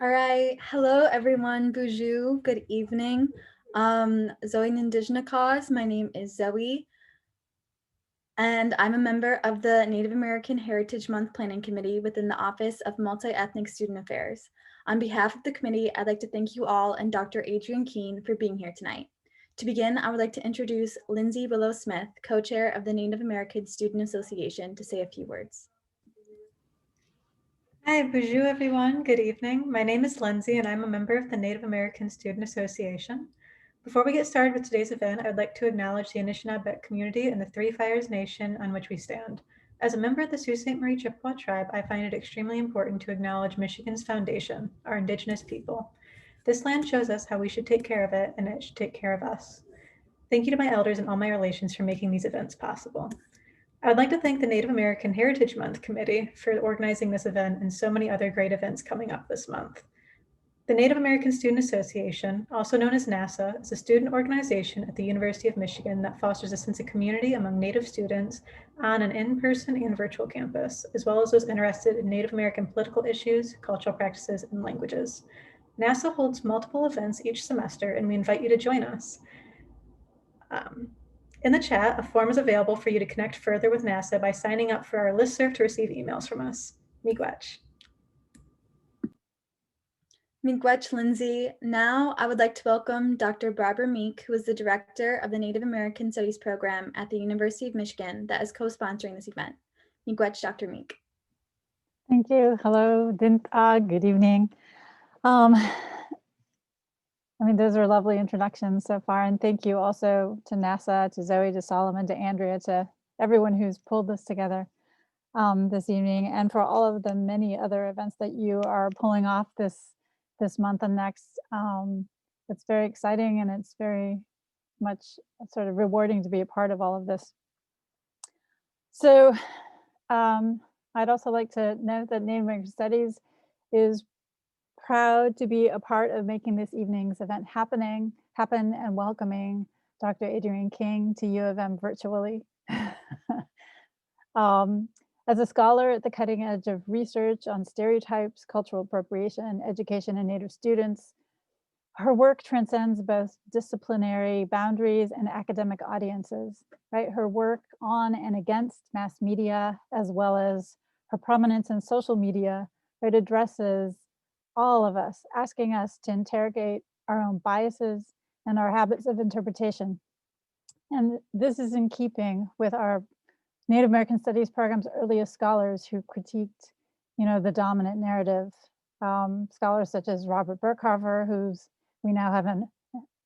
All right. Hello, everyone. Bonjour. Good evening. Zoe Indigenous cause. My name is Zoe, and I'm a member of the Native American Heritage Month Planning Committee within the Office of Multi-Ethnic Student Affairs. On behalf of the committee, I'd like to thank you all and Dr. Adrienne Keene for being here tonight. To begin, I would like to introduce Lindsay Willow Smith, co-chair of the Native American Student Association, to say a few words. Hi, bonjour everyone. Good evening. My name is Lindsay and I'm a member of the Native American Student Association. Before we get started with today's event, I would like to acknowledge the Anishinaabe community and the Three Fires Nation on which we stand. As a member of the Sault Ste. Marie Chippewa tribe, I find it extremely important to acknowledge Michigan's foundation, our Indigenous people. This land shows us how we should take care of it and it should take care of us. Thank you to my elders and all my relations for making these events possible. I would like to thank the Native American Heritage Month Committee for organizing this event and so many other great events coming up this month. The Native American Student Association, also known as NASA, is a student organization at the University of Michigan that fosters a sense of community among Native students on an in-person and virtual campus, as well as those interested in Native American political issues, cultural practices, and languages. NASA holds multiple events each semester, and we invite you to join us. In the chat, a form is available for you to connect further with NASA by signing up for our listserv to receive emails from us. Miigwech. Miigwech, Lindsay. Now I would like to welcome Dr. Barbara Meek, who is the director of the Native American Studies program at the University of Michigan that is co-sponsoring this event. Miigwech, Dr. Meek. Thank you. Hello, good evening. Those are lovely introductions so far, and thank you also to NASA, to Zoe, to Solomon, to Andrea, to everyone who's pulled this together this evening, and for all of the many other events that you are pulling off this month and next. It's very exciting, and it's very much sort of rewarding to be a part of all of this. So I'd also like to note that Native American Studies is proud to be a part of making this evening's event happen and welcoming Dr. Adrienne King to U of M virtually. As a scholar at the cutting edge of research on stereotypes, cultural appropriation, education, and Native students, her work transcends both disciplinary boundaries and academic audiences, right? Her work on and against mass media, as well as her prominence in social media, right, addresses all of us, asking us to interrogate our own biases and our habits of interpretation. And this is in keeping with our Native American Studies program's earliest scholars who critiqued, the dominant narrative. Scholars such as Robert Burkharver, who's we now have an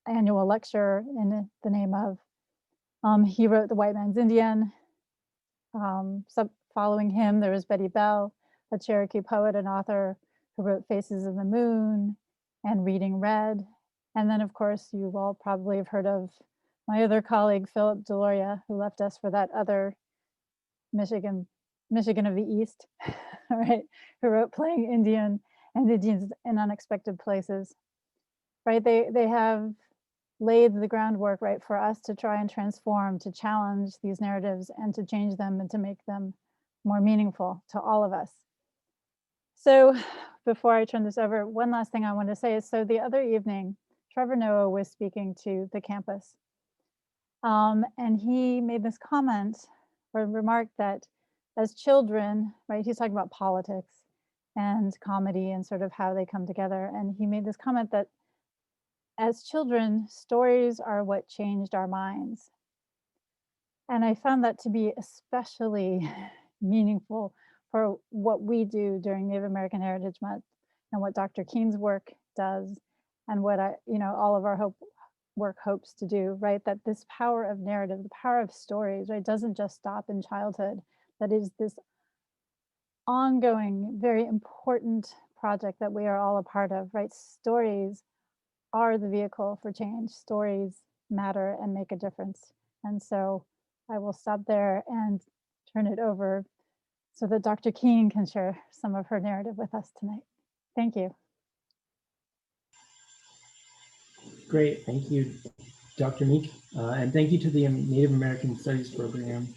annual lecture in the name of. He wrote The White Man's Indian. Following him, there was Betty Bell, a Cherokee poet and author who wrote Faces of the Moon and Reading Red. And then, of course, you all probably have heard of my other colleague, Philip Deloria, who left us for that other Michigan of the East, right? Who wrote Playing Indian and Indians in Unexpected Places, right? They have laid the groundwork, right, for us to try and transform, to challenge these narratives and to change them and to make them more meaningful to all of us. So before I turn this over, one last thing I want to say is, so the other evening, Trevor Noah was speaking to the campus. And he made this comment or remark that as children, right, he's talking about politics and comedy and sort of how they come together. And he made this comment that as children, stories are what changed our minds. And I found that to be especially meaningful for what we do during Native American Heritage Month and what Dr. Keene's work does and what all of our work hopes to do, right? That this power of narrative, the power of stories, right, doesn't just stop in childhood. That is this ongoing, very important project that we are all a part of, right? Stories are the vehicle for change. Stories matter and make a difference. And so I will stop there and turn it over so that Dr. Keene can share some of her narrative with us tonight. Thank you. Great, thank you, Dr. Meek, and thank you to the Native American Studies program.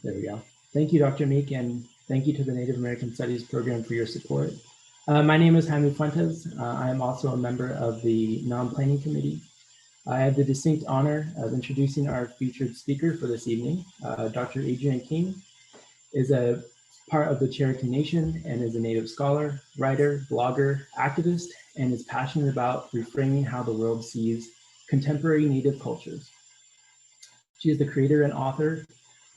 There we go. Thank you, Dr. Meek, and thank you to the Native American Studies program for your support. My name is Jaime Fuentes. I am also a member of the non-planning committee. I have the distinct honor of introducing our featured speaker for this evening. Dr. Adrienne Keene is a part of the Cherokee Nation and is a Native scholar, writer, blogger, activist, and is passionate about reframing how the world sees contemporary Native cultures. She is the creator and author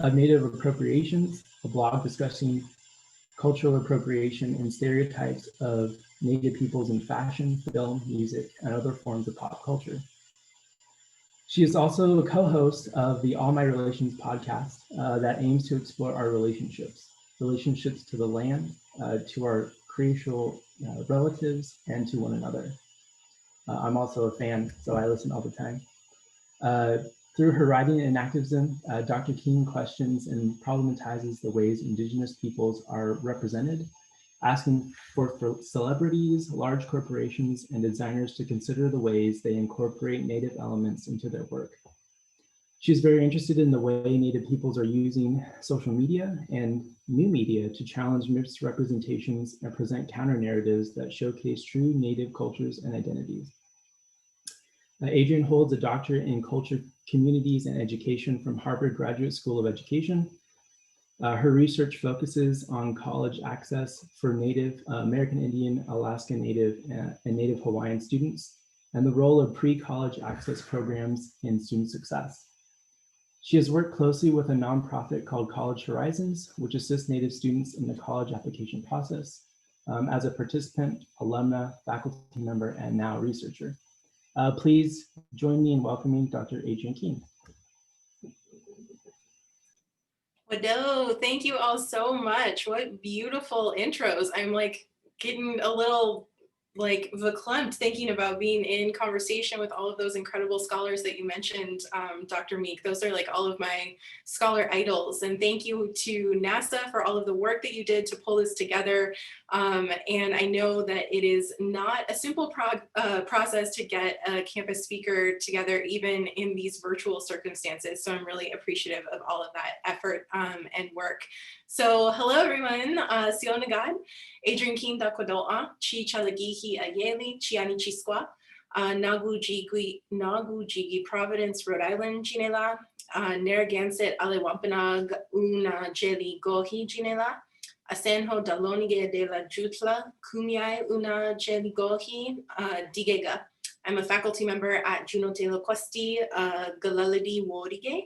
of Native Appropriations, a blog discussing cultural appropriation and stereotypes of Native peoples in fashion, film, music, and other forms of pop culture. She is also a co-host of the All My Relations podcast that aims to explore our relationships to the land, to our creational relatives, and to one another. I'm also a fan, so I listen all the time. Through her writing and activism, Dr. Keene questions and problematizes the ways Indigenous peoples are represented, asking for celebrities, large corporations, and designers to consider the ways they incorporate Native elements into their work. She is very interested in the way Native peoples are using social media and new media to challenge misrepresentations and present counter narratives that showcase true Native cultures and identities. Adrienne holds a doctorate in culture, communities, and education from Harvard Graduate School of Education. Her research focuses on college access for Native American Indian, Alaska Native, and Native Hawaiian students, and the role of pre-college access programs in student success. She has worked closely with a nonprofit called College Horizons, which assists Native students in the college application process as a participant, alumna, faculty member, and now researcher. Please join me in welcoming Dr. Adrienne Keene. Wado, thank you all so much. What beautiful intros. I'm like getting a little like verklempt thinking about being in conversation with all of those incredible scholars that you mentioned, Dr. Meek. Those are like all of my scholar idols. And thank you to NASA for all of the work that you did to pull this together. And I know that it is not a simple process to get a campus speaker together, even in these virtual circumstances. So I'm really appreciative of all of that effort and work. So hello everyone, Sio Nagad, Adrienne Keene da Kodoa, Chi Chalagihi Ayeli, Chiani Chisqua, Nagu Jigi Providence, Rhode Island, Ginela, Narragansett Alewampanoag, Una Jeli Gohi Ginela, Asenho Dalonige de la Jutla, Kumiai Una Jeli Gohi, Digega. I'm a faculty member at Juno de la Questi, Galaladi Wodige.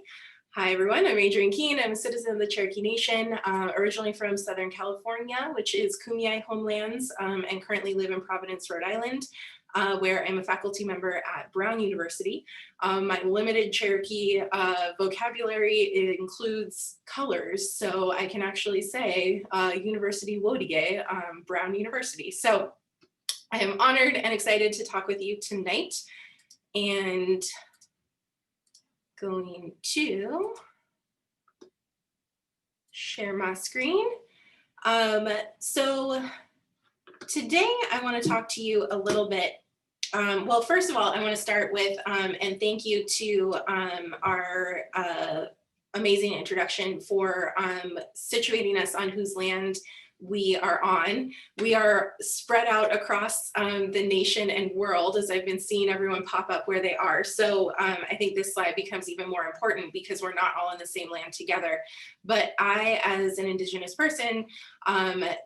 Hi everyone, I'm Adrienne Keene. I'm a citizen of the Cherokee Nation, originally from Southern California, which is Kumeyaay homelands, and currently live in Providence, Rhode Island, where I'm a faculty member at Brown University. My limited Cherokee vocabulary includes colors, so I can actually say University Wodige, Brown University. So I am honored and excited to talk with you tonight, and going to share my screen. So today I want to talk to you a little bit. Well, first of all, I want to start with, and thank you to our amazing introduction for situating us on whose land we are on. We are spread out across the nation and world, as I've been seeing everyone pop up where they are. So I think this slide becomes even more important because we're not all in the same land together. But I, as an Indigenous person,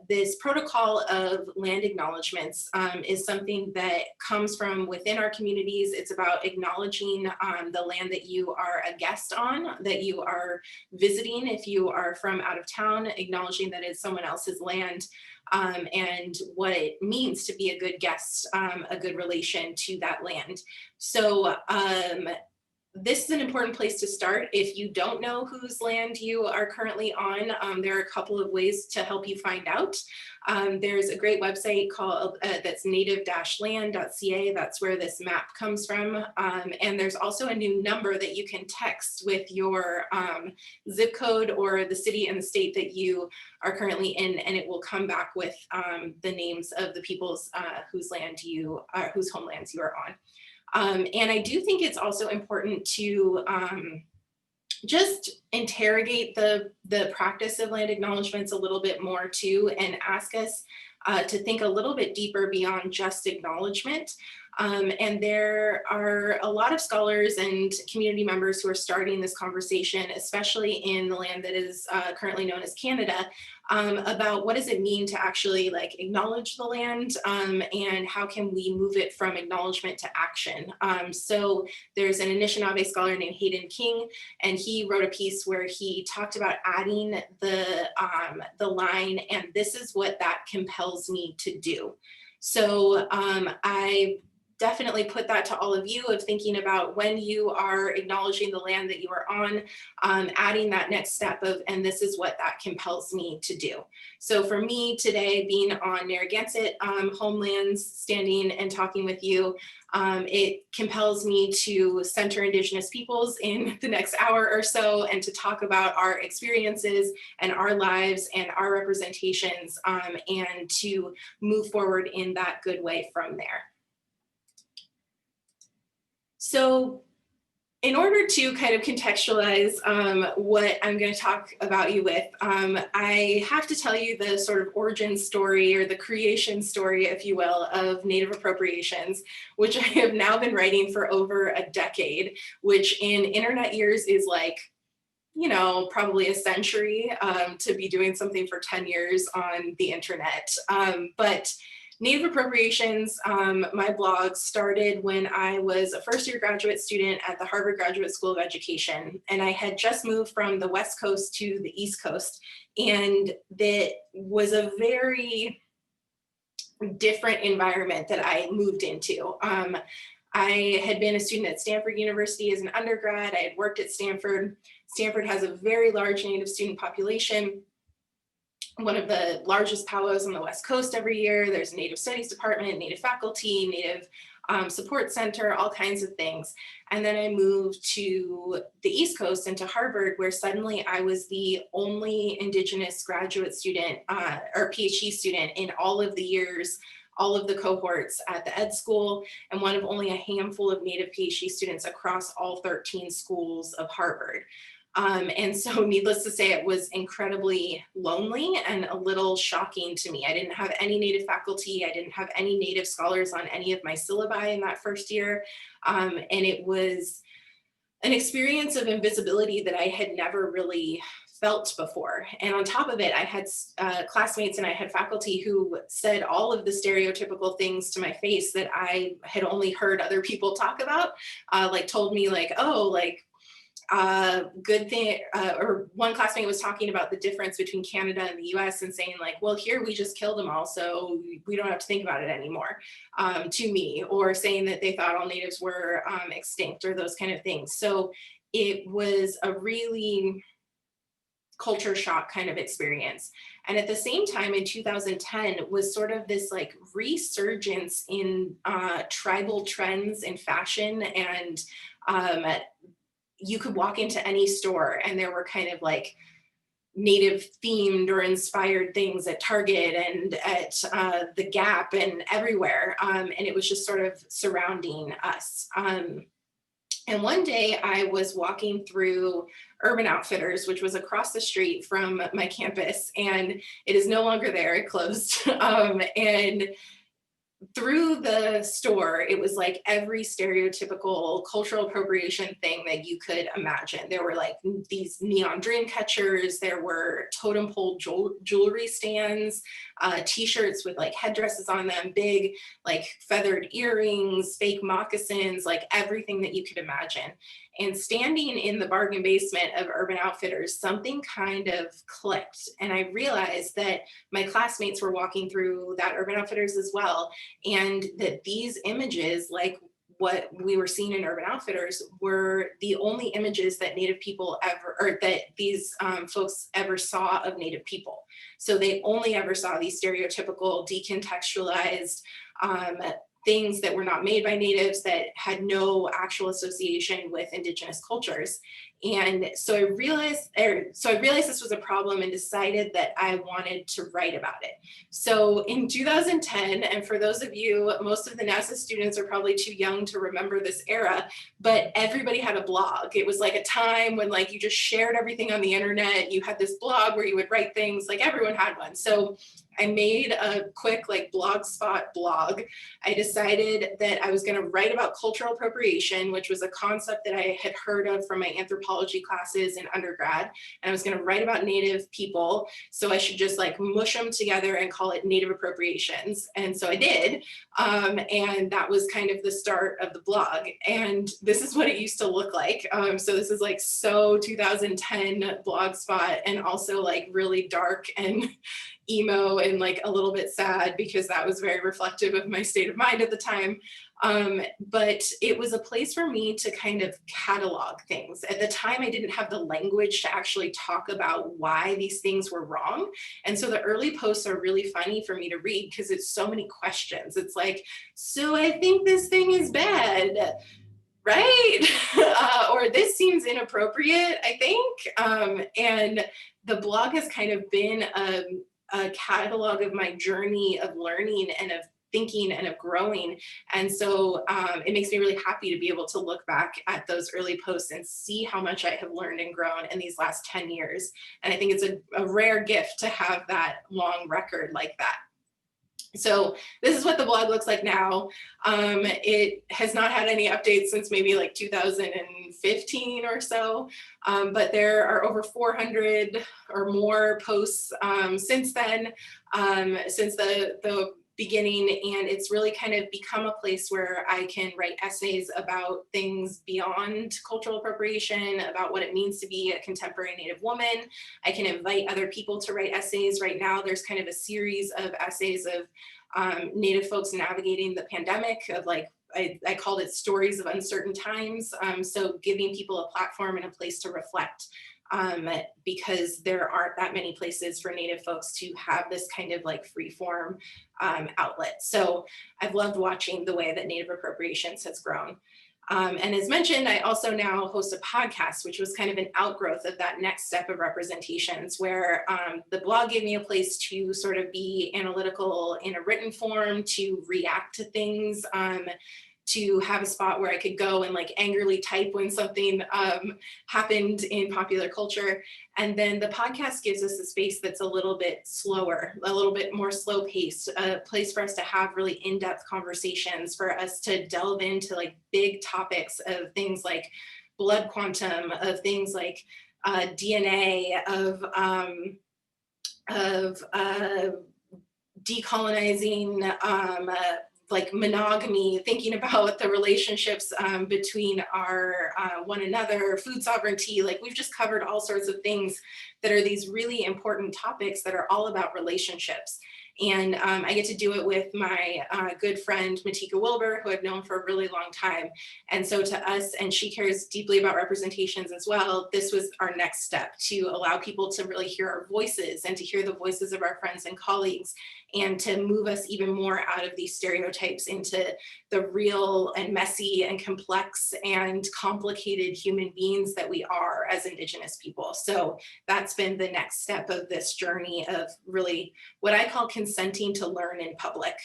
this protocol of land acknowledgements is something that comes from within our communities. It's about acknowledging the land that you are a guest on, that you are visiting if you are from out of town, acknowledging that it's someone else's land, and what it means to be a good guest, a good relation to that land. So this is an important place to start. If you don't know whose land you are currently on, there are a couple of ways to help you find out. There's a great website called that's native-land.ca. That's where this map comes from. And there's also a new number that you can text with your zip code or the city and the state that you are currently in, and it will come back with the names of the peoples whose homelands you are on. And I do think it's also important to just interrogate the practice of land acknowledgements a little bit more too, and ask us to think a little bit deeper beyond just acknowledgement. And there are a lot of scholars and community members who are starting this conversation, especially in the land that is currently known as Canada, about what does it mean to actually like acknowledge the land, and how can we move it from acknowledgement to action. So there's an Anishinaabe scholar named Hayden King, and he wrote a piece where he talked about adding the line, and this is what that compels me to do. So I definitely put that to all of you, of thinking about when you are acknowledging the land that you are on, adding that next step of, and this is what that compels me to do. So for me today, being on Narragansett homelands, standing and talking with you, it compels me to center Indigenous peoples in the next hour or so, and to talk about our experiences and our lives and our representations, and to move forward in that good way from there. So in order to kind of contextualize what I'm going to talk about you with, I have to tell you the sort of origin story, or the creation story, if you will, of Native appropriations, which I have now been writing for over a decade, which in internet years is like, you know, probably a century, to be doing something for 10 years on the internet. But Native appropriations, my blog started when I was a first-year graduate student at the Harvard Graduate School of Education, and I had just moved from the West Coast to the East Coast, and that was a very different environment that I moved into. I had been a student at Stanford University as an undergrad. I had worked at Stanford. Stanford has a very large Native student population, one of the largest powwows on the West Coast every year. There's a Native Studies department, Native faculty, Native support center, all kinds of things. And then I moved to the East Coast and to Harvard, where suddenly I was the only Indigenous graduate student or PhD student in all of the years, all of the cohorts at the ed school, and one of only a handful of Native PhD students across all 13 schools of Harvard. And so needless to say, it was incredibly lonely and a little shocking to me. I didn't have any Native faculty. I didn't have any Native scholars on any of my syllabi in that first year. And it was an experience of invisibility that I had never really felt before. And on top of it, I had classmates and I had faculty who said all of the stereotypical things to my face that I had only heard other people talk about, like told me like, oh, like, good thing, or one classmate was talking about the difference between Canada and the US and saying like, well, here we just killed them all, so we don't have to think about it anymore, to me, or saying that they thought all natives were extinct, or those kind of things. So it was a really culture shock kind of experience. And at the same time, in 2010 was sort of this like resurgence in tribal trends in fashion, and you could walk into any store and there were kind of like Native themed or inspired things at Target and at the Gap and everywhere. And it was just sort of surrounding us. And one day I was walking through Urban Outfitters, which was across the street from my campus, and it is no longer there, it closed. And through the store, it was like every stereotypical cultural appropriation thing that you could imagine. There were like these neon dream catchers, there were totem pole jewelry stands, t-shirts with like headdresses on them, big like feathered earrings, fake moccasins, like everything that you could imagine. And standing in the bargain basement of Urban Outfitters, something kind of clicked. And I realized that my classmates were walking through that Urban Outfitters as well. And that these images, like what we were seeing in Urban Outfitters, were the only images that Native people ever, or that these folks ever saw of Native people. So they only ever saw these stereotypical, decontextualized things that were not made by natives, that had no actual association with Indigenous cultures. And so I realized this was a problem and decided that I wanted to write about it. So in 2010, and for those of you, most of the NASA students are probably too young to remember this era, but everybody had a blog. It was like a time when like you just shared everything on the internet. You had this blog where you would write things, like everyone had one. So I made a quick like Blogspot blog. I decided that I was going to write about cultural appropriation, which was a concept that I had heard of from my anthropology classes in undergrad. And I was going to write about Native people. So I should just like mush them together and call it Native Appropriations. And so I did. And that was kind of the start of the blog. And this is what it used to look like. So this is like so 2010 Blogspot, and also like really dark and emo and like a little bit sad, because that was very reflective of my state of mind at the time. But it was a place for me to kind of catalog things. At the time, I didn't have the language to actually talk about why these things were wrong. And so the early posts are really funny for me to read because it's so many questions. It's like, so I think this thing is bad, right? Or this seems inappropriate, I think. And the blog has kind of been a catalog of my journey of learning and of thinking and of growing. And so it makes me really happy to be able to look back at those early posts and see how much I have learned and grown in these last 10 years. And I think it's a rare gift to have that long record like that. So this is what the blog looks like now. It has not had any updates since maybe like 2015 or so, but there are over 400 or more posts since then, since the beginning, and it's really kind of become a place where I can write essays about things beyond cultural appropriation, about what it means to be a contemporary Native woman. I can invite other people to write essays. Right now, there's kind of a series of essays of Native folks navigating the pandemic, of like, I called it Stories of Uncertain Times. So giving people a platform and a place to reflect, because there aren't that many places for Native folks to have this kind of like free form outlet. So I've loved watching the way that Native Appropriations has grown. And as mentioned, I also now host a podcast, which was kind of an outgrowth of that next step of representations, where the blog gave me a place to sort of be analytical in a written form, to react to things, to have a spot where I could go and like angrily type when something happened in popular culture. And then the podcast gives us a space that's a little bit slower, a little bit more slow paced, a place for us to have really in-depth conversations, for us to delve into like big topics of things like blood quantum, of things like DNA, of decolonizing, like monogamy, thinking about the relationships between our one another, food sovereignty. Like we've just covered all sorts of things that are these really important topics that are all about relationships. And I get to do it with my good friend, Matika Wilbur, who I've known for a really long time. And so to us, and she cares deeply about representations as well, this was our next step, to allow people to really hear our voices and to hear the voices of our friends and colleagues, and to move us even more out of these stereotypes into the real and messy and complex and complicated human beings that we are as Indigenous people. So that's been the next step of this journey of really what I call consenting to learn in public.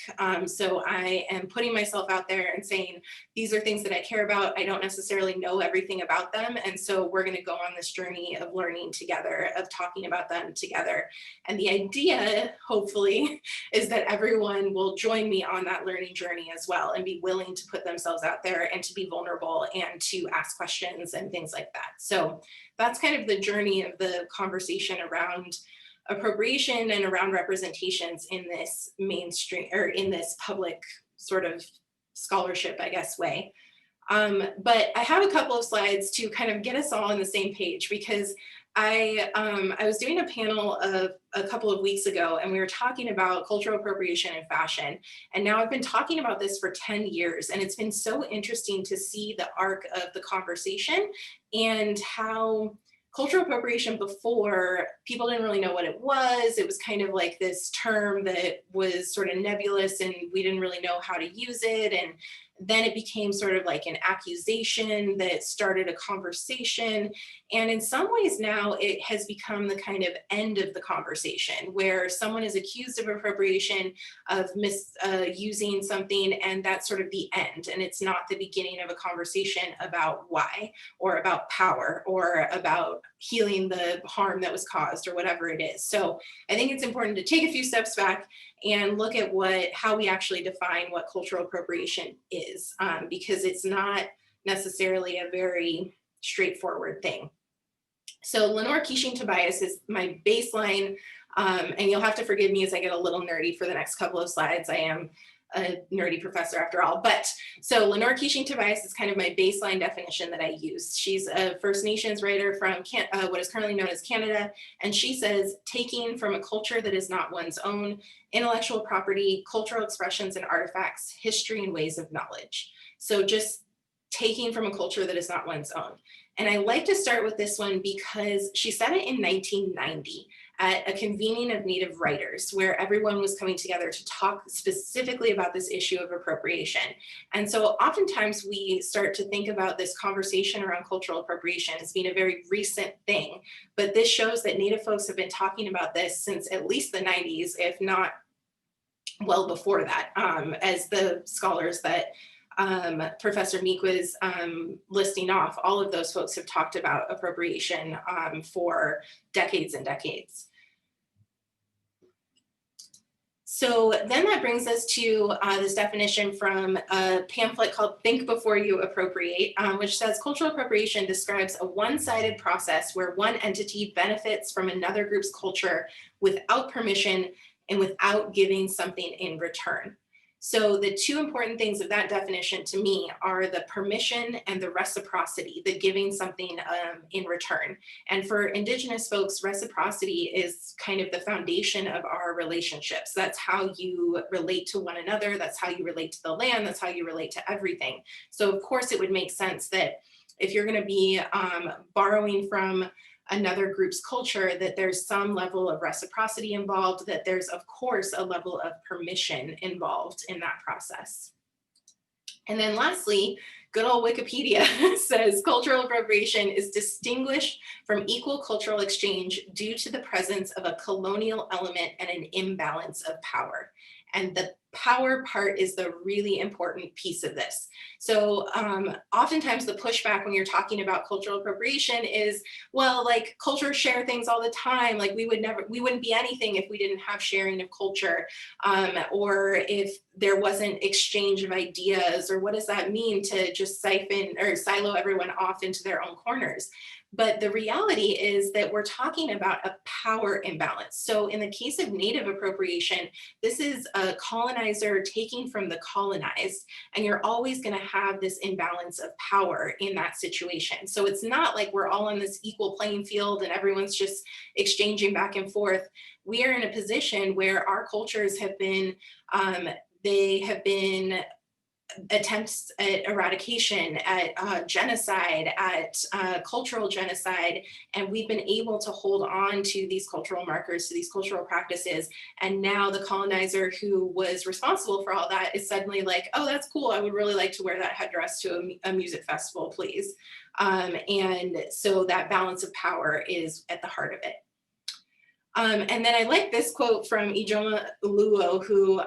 So I am putting myself out there and saying, these are things that I care about. I don't necessarily know everything about them. And so we're going to go on this journey of learning together, of talking about them together. And the idea, hopefully, is that everyone will join me on that learning journey as well, and be willing to put themselves out there and to be vulnerable and to ask questions and things like that. So that's kind of the journey of the conversation around appropriation and around representations in this mainstream, or in this public sort of scholarship, I guess, way. But I have a couple of slides to kind of get us all on the same page, because I was doing a panel a couple of weeks ago, and we were talking about cultural appropriation in fashion. And now I've been talking about this for 10 years, and it's been so interesting to see the arc of the conversation and how cultural appropriation before, people didn't really know what it was. It was kind of like this term that was sort of nebulous, and we didn't really know how to use it. Then it became sort of like an accusation that started a conversation. And in some ways now it has become the kind of end of the conversation where someone is accused of appropriation, of misusing something, and that's sort of the end. And it's not the beginning of a conversation about why, or about power, or about healing the harm that was caused, or whatever it is. So I think it's important to take a few steps back and look at how we actually define what cultural appropriation is, because it's not necessarily a very straightforward thing. So Lenore Keene-Tobias is my baseline, and you'll have to forgive me as I get a little nerdy for the next couple of slides. I am a nerdy professor after all, but so Lenore Keene-Tobias is kind of my baseline definition that I use. She's a First Nations writer from what is currently known as Canada, and she says, taking from a culture that is not one's own, intellectual property, cultural expressions and artifacts, history and ways of knowledge. So just taking from a culture that is not one's own. And I like to start with this one because she said it in 1990 at a convening of Native writers where everyone was coming together to talk specifically about this issue of appropriation. And so oftentimes we start to think about this conversation around cultural appropriation as being a very recent thing, but this shows that Native folks have been talking about this since at least the 90s, if not well before that, as the scholars that Professor Meek was listing off, all of those folks have talked about appropriation for decades and decades. So then that brings us to this definition from a pamphlet called Think Before You Appropriate, which says cultural appropriation describes a one-sided process where one entity benefits from another group's culture without permission and without giving something in return. So the two important things of that definition to me are the permission and the reciprocity, the giving something in return. And for Indigenous folks, reciprocity is kind of the foundation of our relationships. That's how you relate to one another. That's how you relate to the land. That's how you relate to everything. So of course it would make sense that if you're going to be borrowing from another group's culture, that there's some level of reciprocity involved, that there's of course a level of permission involved in that process. And then lastly, good old Wikipedia says cultural appropriation is distinguished from equal cultural exchange due to the presence of a colonial element and an imbalance of power. And the power part is the really important piece of this. So oftentimes the pushback when you're talking about cultural appropriation is, well, like cultures share things all the time. Like we wouldn't be anything if we didn't have sharing of culture, or if there wasn't exchange of ideas, or what does that mean to just siphon or silo everyone off into their own corners? But the reality is that we're talking about a power imbalance. So in the case of Native appropriation, this is a colonizer taking from the colonized, and you're always going to have this imbalance of power in that situation. So it's not like we're all on this equal playing field and everyone's just exchanging back and forth. We are in a position where our cultures have been, attempts at eradication, at genocide, at cultural genocide, and we've been able to hold on to these cultural markers, to these cultural practices, and now the colonizer who was responsible for all that is suddenly like, oh, that's cool, I would really like to wear that headdress to a music festival, please. And so that balance of power is at the heart of it. And then I like this quote from Ijoma Oluo, who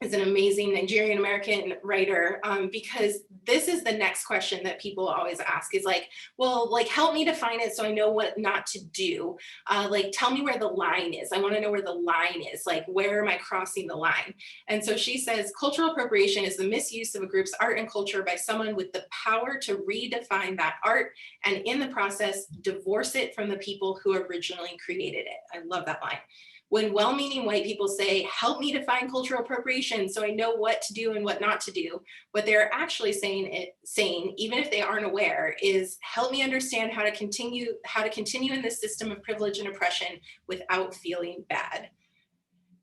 is an amazing Nigerian American writer, because this is the next question that people always ask is like, well, like help me define it so I know what not to do. Like tell me where the line is. I want to know where the line is. Like where am I crossing the line? And so she says, cultural appropriation is the misuse of a group's art and culture by someone with the power to redefine that art and in the process divorce it from the people who originally created it. I love that line. When well-meaning white people say, help me define cultural appropriation so I know what to do and what not to do, what they're actually saying, even if they aren't aware, is help me understand how to continue in this system of privilege and oppression without feeling bad.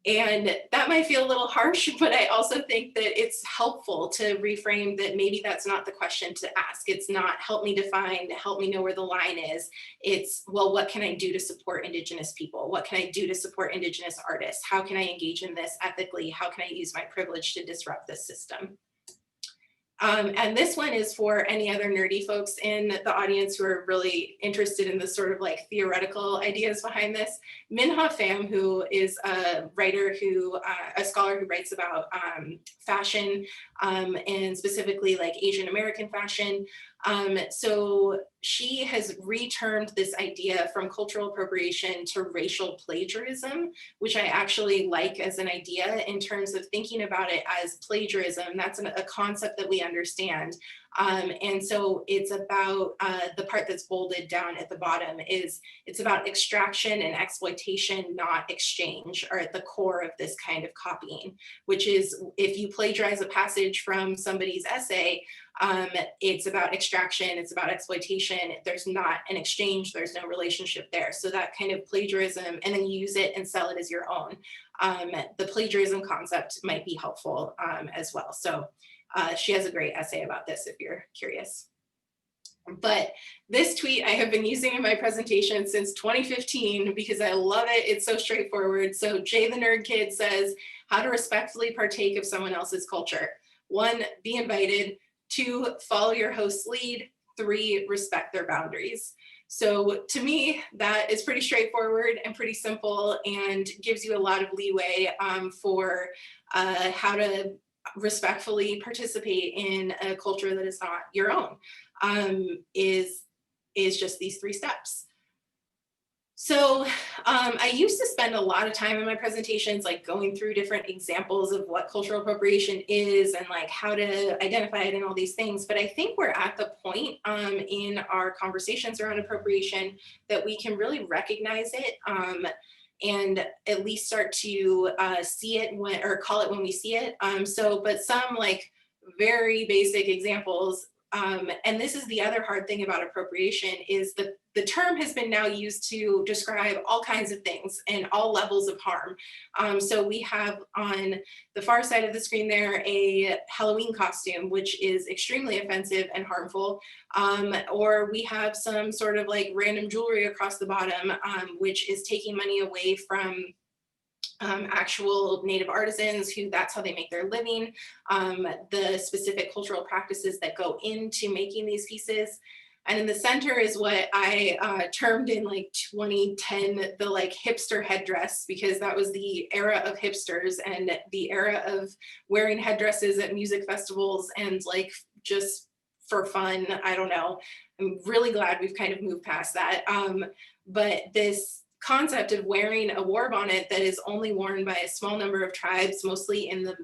And that might feel a little harsh, but I also think that it's helpful to reframe that maybe that's not the question to ask. It's not help me define, help me know where the line is. It's, well, what can I do to support Indigenous people? What can I do to support Indigenous artists? How can I engage in this ethically? How can I use my privilege to disrupt this system? And this one is for any other nerdy folks in the audience who are really interested in the sort of like theoretical ideas behind this. Minha Pham, who is a writer a scholar who writes about fashion and specifically like Asian American fashion. So she has retermed this idea from cultural appropriation to racial plagiarism, which I actually like as an idea in terms of thinking about it as plagiarism. That's a concept that we understand. And so it's about the part that's bolded down at the bottom is it's about extraction and exploitation, not exchange, are at the core of this kind of copying, which is if you plagiarize a passage from somebody's essay, it's about extraction, it's about exploitation. There's not an exchange, there's no relationship there. So that kind of plagiarism, and then you use it and sell it as your own. The plagiarism concept might be helpful as well. So she has a great essay about this if you're curious. But this tweet I have been using in my presentation since 2015 because I love it. It's so straightforward. So Jay the Nerd Kid says, how to respectfully partake of someone else's culture. 1, be invited. 2, follow your host's lead. 3, respect their boundaries. So to me, that is pretty straightforward and pretty simple and gives you a lot of leeway for how to respectfully participate in a culture that is not your own, is just these 3 steps. So I used to spend a lot of time in my presentations like going through different examples of what cultural appropriation is and like how to identify it and all these things. But I think we're at the point in our conversations around appropriation that we can really recognize it and at least start to see it or call it when we see it. But some like very basic examples. And this is the other hard thing about appropriation is the term has been now used to describe all kinds of things and all levels of harm. So we have on the far side of the screen there a Halloween costume, which is extremely offensive and harmful. Or we have some sort of like random jewelry across the bottom, which is taking money away from actual Native artisans who that's how they make their living, the specific cultural practices that go into making these pieces. And in the center is what I termed in like 2010, the like hipster headdress, because that was the era of hipsters and the era of wearing headdresses at music festivals and like just for fun. I don't know. I'm really glad we've kind of moved past that. But this concept of wearing a war bonnet that is only worn by a small number of tribes, mostly in the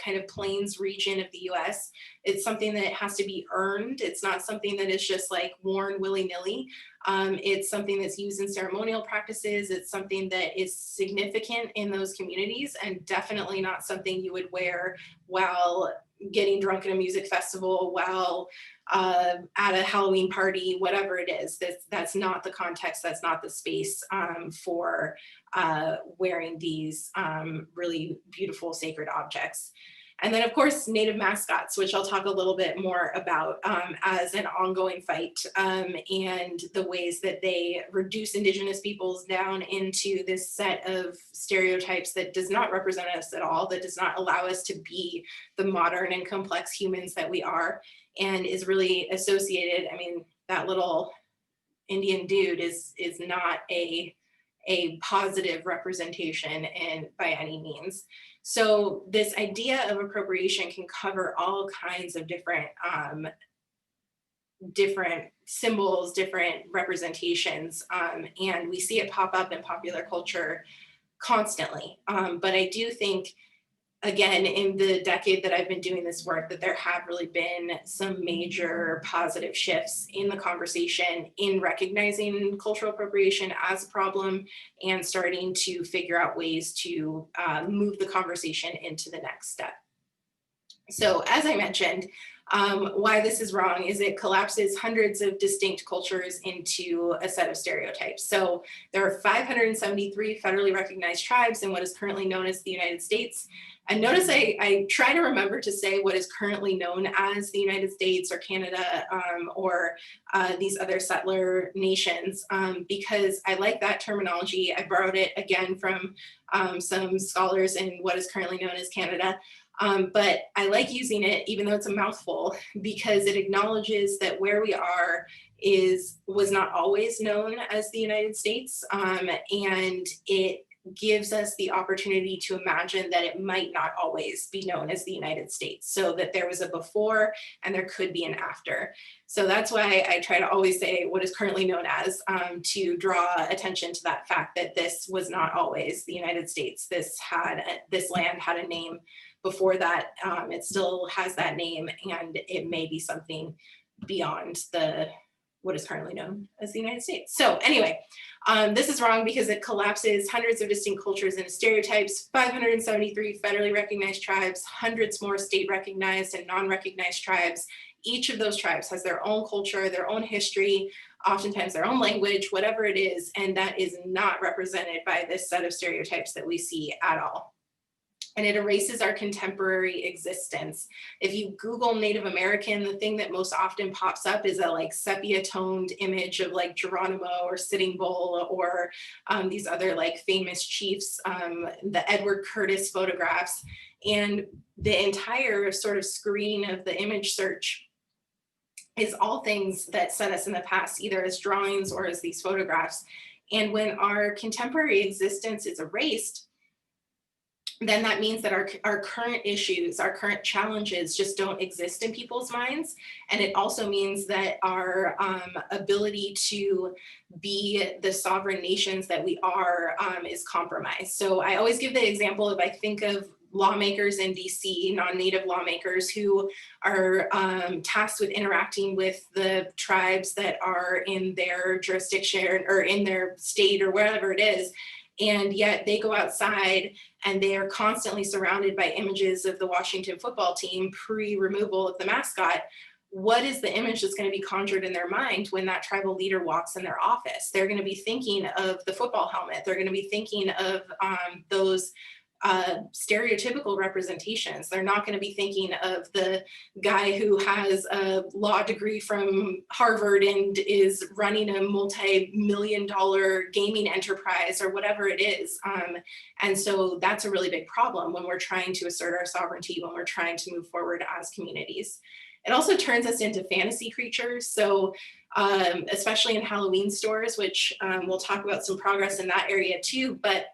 kind of plains region of the US. It's something that has to be earned. It's not something that is just like worn willy-nilly. It's something that's used in ceremonial practices. It's something that is significant in those communities and definitely not something you would wear while getting drunk at a music festival, while at a Halloween party, whatever it is. That's not the context, that's not the space for wearing these really beautiful sacred objects. And then of course, Native mascots, which I'll talk a little bit more about as an ongoing fight and the ways that they reduce Indigenous peoples down into this set of stereotypes that does not represent us at all, that does not allow us to be the modern and complex humans that we are, and is really associated. I mean, that little Indian dude is not a positive representation and by any means. So this idea of appropriation can cover all kinds of different symbols, different representations, and we see it pop up in popular culture constantly. But I do think, again, in the decade that I've been doing this work, that there have really been some major positive shifts in the conversation in recognizing cultural appropriation as a problem and starting to figure out ways to move the conversation into the next step. So as I mentioned, why this is wrong is it collapses hundreds of distinct cultures into a set of stereotypes. So there are 573 federally recognized tribes in what is currently known as the United States. And notice I try to remember to say what is currently known as the United States or Canada or these other settler nations because I like that terminology. I borrowed it again from some scholars in what is currently known as Canada. But I like using it, even though it's a mouthful, because it acknowledges that where we are was not always known as the United States, and it gives us the opportunity to imagine that it might not always be known as the United States, so that there was a before and there could be an after. So that's why I try to always say what is currently known as, to draw attention to that fact that this was not always the United States. This land had a name before that. It still has that name, and it may be something beyond what is currently known as the United States. So anyway, this is wrong because it collapses hundreds of distinct cultures into stereotypes, 573 federally recognized tribes, hundreds more state recognized and non-recognized tribes. Each of those tribes has their own culture, their own history, oftentimes their own language, whatever it is, and that is not represented by this set of stereotypes that we see at all. And it erases our contemporary existence. If you Google Native American, the thing that most often pops up is a like sepia toned image of like Geronimo or Sitting Bull or these other like famous chiefs, the Edward Curtis photographs. And the entire sort of screen of the image search is all things that set us in the past, either as drawings or as these photographs. And when our contemporary existence is erased, then that means that our current issues, our current challenges just don't exist in people's minds. And it also means that our ability to be the sovereign nations that we are is compromised. So I always give the example of, I think of lawmakers in DC, non-native lawmakers who are tasked with interacting with the tribes that are in their jurisdiction or in their state or wherever it is. And yet they go outside and they are constantly surrounded by images of the Washington football team pre-removal of the mascot. What is the image that's going to be conjured in their mind when that tribal leader walks in their office? They're going to be thinking of the football helmet. They're going to be thinking of those stereotypical representations. They're not going to be thinking of the guy who has a law degree from Harvard and is running a multi-million-dollar gaming enterprise or whatever it is. And so that's a really big problem when we're trying to assert our sovereignty, when we're trying to move forward as communities. It also turns us into fantasy creatures. So especially in Halloween stores, which we'll talk about some progress in that area too, but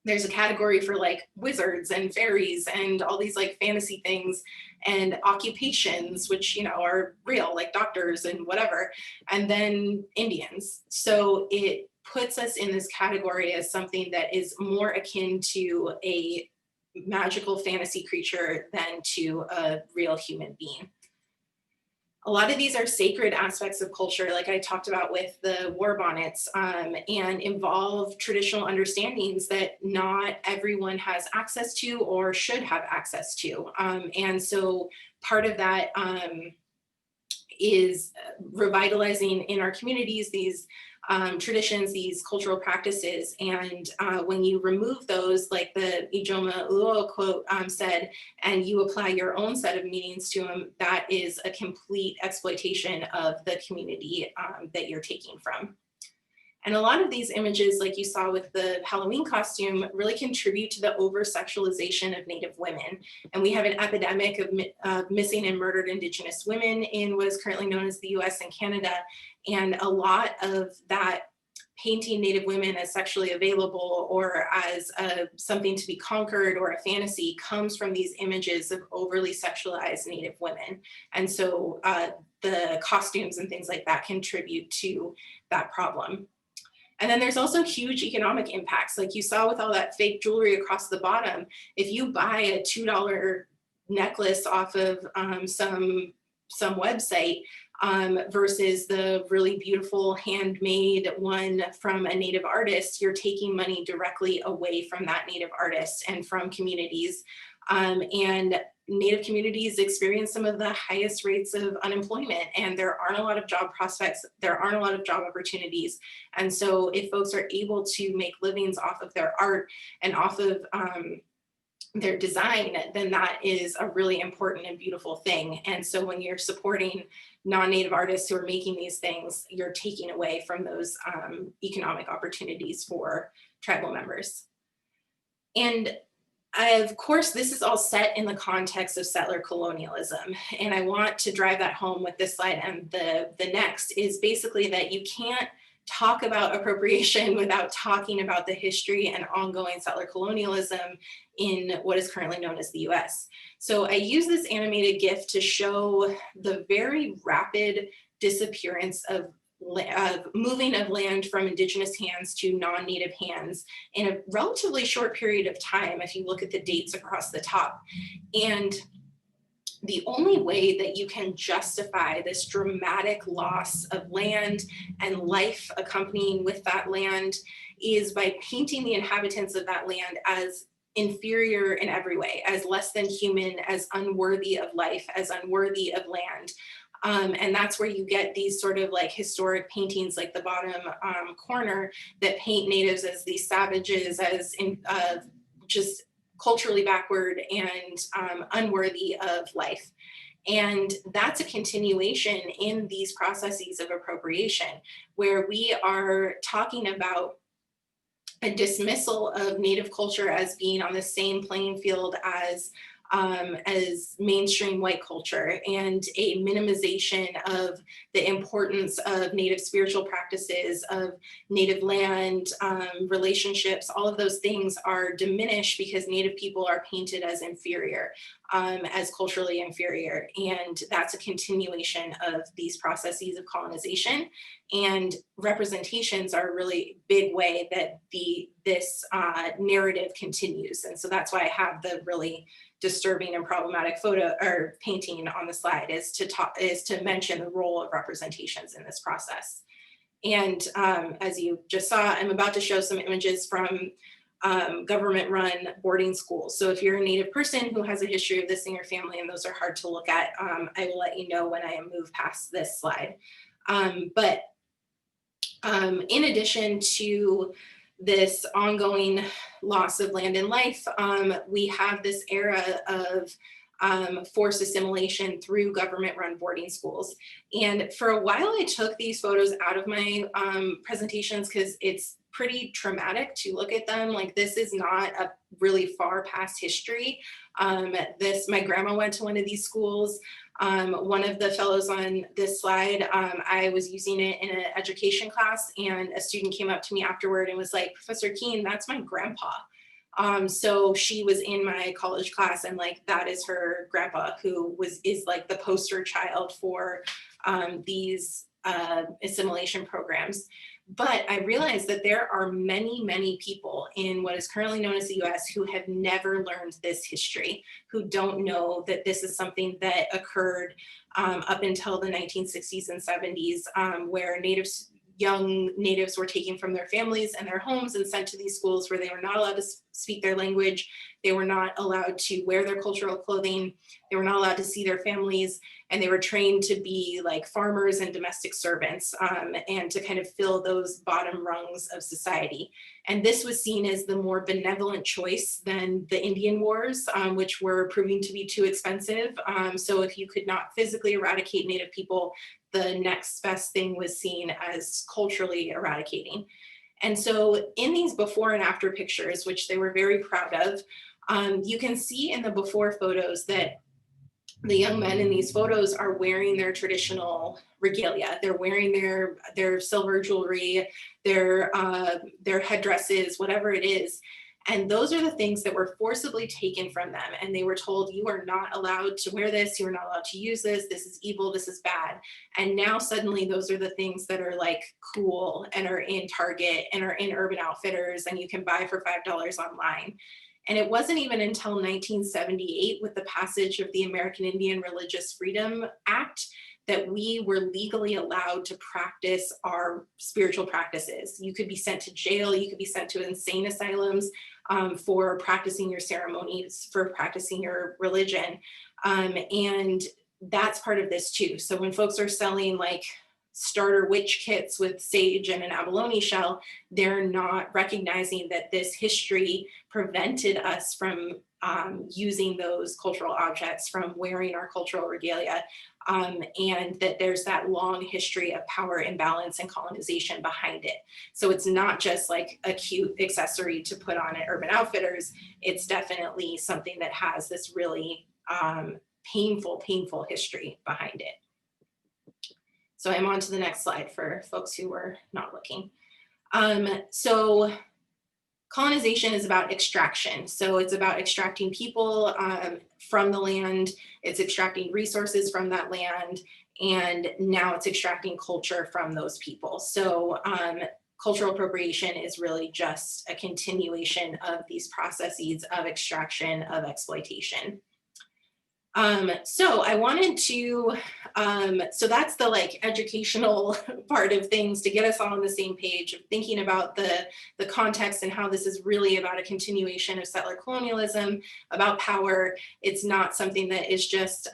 there's a category for like wizards and fairies and all these like fantasy things and occupations, which, you know, are real, like doctors and whatever, and then Indians. So it puts us in this category as something that is more akin to a magical fantasy creature than to a real human being. A lot of these are sacred aspects of culture, like I talked about with the war bonnets, and involve traditional understandings that not everyone has access to or should have access to. And so part of that is revitalizing in our communities these traditions, these cultural practices. And when you remove those, like the Ijoma Uo quote said, and you apply your own set of meanings to them, that is a complete exploitation of the community that you're taking from. And a lot of these images, like you saw with the Halloween costume, really contribute to the over-sexualization of Native women. And we have an epidemic of missing and murdered Indigenous women in what is currently known as the US and Canada. And a lot of that painting Native women as sexually available or as something to be conquered or a fantasy comes from these images of overly sexualized Native women. And so the costumes and things like that contribute to that problem. And then there's also huge economic impacts. Like you saw with all that fake jewelry across the bottom, if you buy a $2 necklace off of some website versus the really beautiful handmade one from a Native artist, you're taking money directly away from that Native artist and from communities. And Native communities experience some of the highest rates of unemployment, and there aren't a lot of job prospects, there aren't a lot of job opportunities. And so if folks are able to make livings off of their art and off of their design, then that is a really important and beautiful thing. And so when you're supporting non-Native artists who are making these things, you're taking away from those economic opportunities for tribal members. And of course, this is all set in the context of settler colonialism. And I want to drive that home with this slide, and the next is basically that you can't talk about appropriation without talking about the history and ongoing settler colonialism in what is currently known as the US. So I use this animated GIF to show the very rapid disappearance of moving of land from Indigenous hands to non-Native hands in a relatively short period of time, if you look at the dates across the top. And the only way that you can justify this dramatic loss of land and life accompanying with that land is by painting the inhabitants of that land as inferior in every way, as less than human, as unworthy of life, as unworthy of land. And that's where you get these sort of like historic paintings, like the bottom corner, that paint natives as these savages, as just culturally backward and unworthy of life. And that's a continuation in these processes of appropriation, where we are talking about a dismissal of Native culture as being on the same playing field as mainstream white culture, and a minimization of the importance of Native spiritual practices, of Native land, relationships. All of those things are diminished because Native people are painted as inferior, as culturally inferior. And that's a continuation of these processes of colonization. And representations are a really big way that this narrative continues. And so that's why I have the really disturbing and problematic photo or painting on the slide, is to mention the role of representations in this process. And as you just saw, I'm about to show some images from government-run boarding schools. So if you're a Native person who has a history of this in your family, and those are hard to look at, I will let you know when I move past this slide. But in addition to this ongoing loss of land and life, we have this era of forced assimilation through government-run boarding schools. And for a while, I took these photos out of my presentations because it's pretty traumatic to look at them. Like, this is not a really far past history. My grandma went to one of these schools. One of the fellows on this slide, I was using it in an education class, and a student came up to me afterward and was like, "Professor Keene, that's my grandpa." So she was in my college class, and like, that is her grandpa, who is like the poster child for these assimilation programs. But I realized that there are many, many people in what is currently known as the US who have never learned this history, who don't know that this is something that occurred up until the 1960s and 70s, where young natives were taken from their families and their homes and sent to these schools where they were not allowed to speak their language. They were not allowed to wear their cultural clothing. They were not allowed to see their families, and they were trained to be like farmers and domestic servants, and to kind of fill those bottom rungs of society. And this was seen as the more benevolent choice than the Indian Wars, which were proving to be too expensive. So if you could not physically eradicate Native people, the next best thing was seen as culturally eradicating. And so in these before and after pictures, which they were very proud of, you can see in the before photos that the young men in these photos are wearing their traditional regalia. They're wearing their silver jewelry, their headdresses, whatever it is. And those are the things that were forcibly taken from them. And they were told, you are not allowed to wear this. You are not allowed to use this. This is evil. This is bad. And now suddenly those are the things that are like cool and are in Target and are in Urban Outfitters, and you can buy for $5 online. And it wasn't even until 1978, with the passage of the American Indian Religious Freedom Act, that we were legally allowed to practice our spiritual practices. You could be sent to jail, you could be sent to insane asylums for practicing your ceremonies, for practicing your religion. And that's part of this too. So when folks are selling like starter witch kits with sage and an abalone shell, they're not recognizing that this history prevented us from using those cultural objects, from wearing our cultural regalia, and that there's that long history of power imbalance and colonization behind it. So it's not just like a cute accessory to put on at Urban Outfitters. It's definitely something that has this really painful history behind it. So I'm on to the next slide for folks who were not looking. So colonization is about extraction. So it's about extracting people from the land. It's extracting resources from that land. And now it's extracting culture from those people. So cultural appropriation is really just a continuation of these processes of extraction, of exploitation. So I wanted to, so that's the like educational part of things to get us all on the same page of thinking about the context and how this is really about a continuation of settler colonialism, about power. It's not something that is just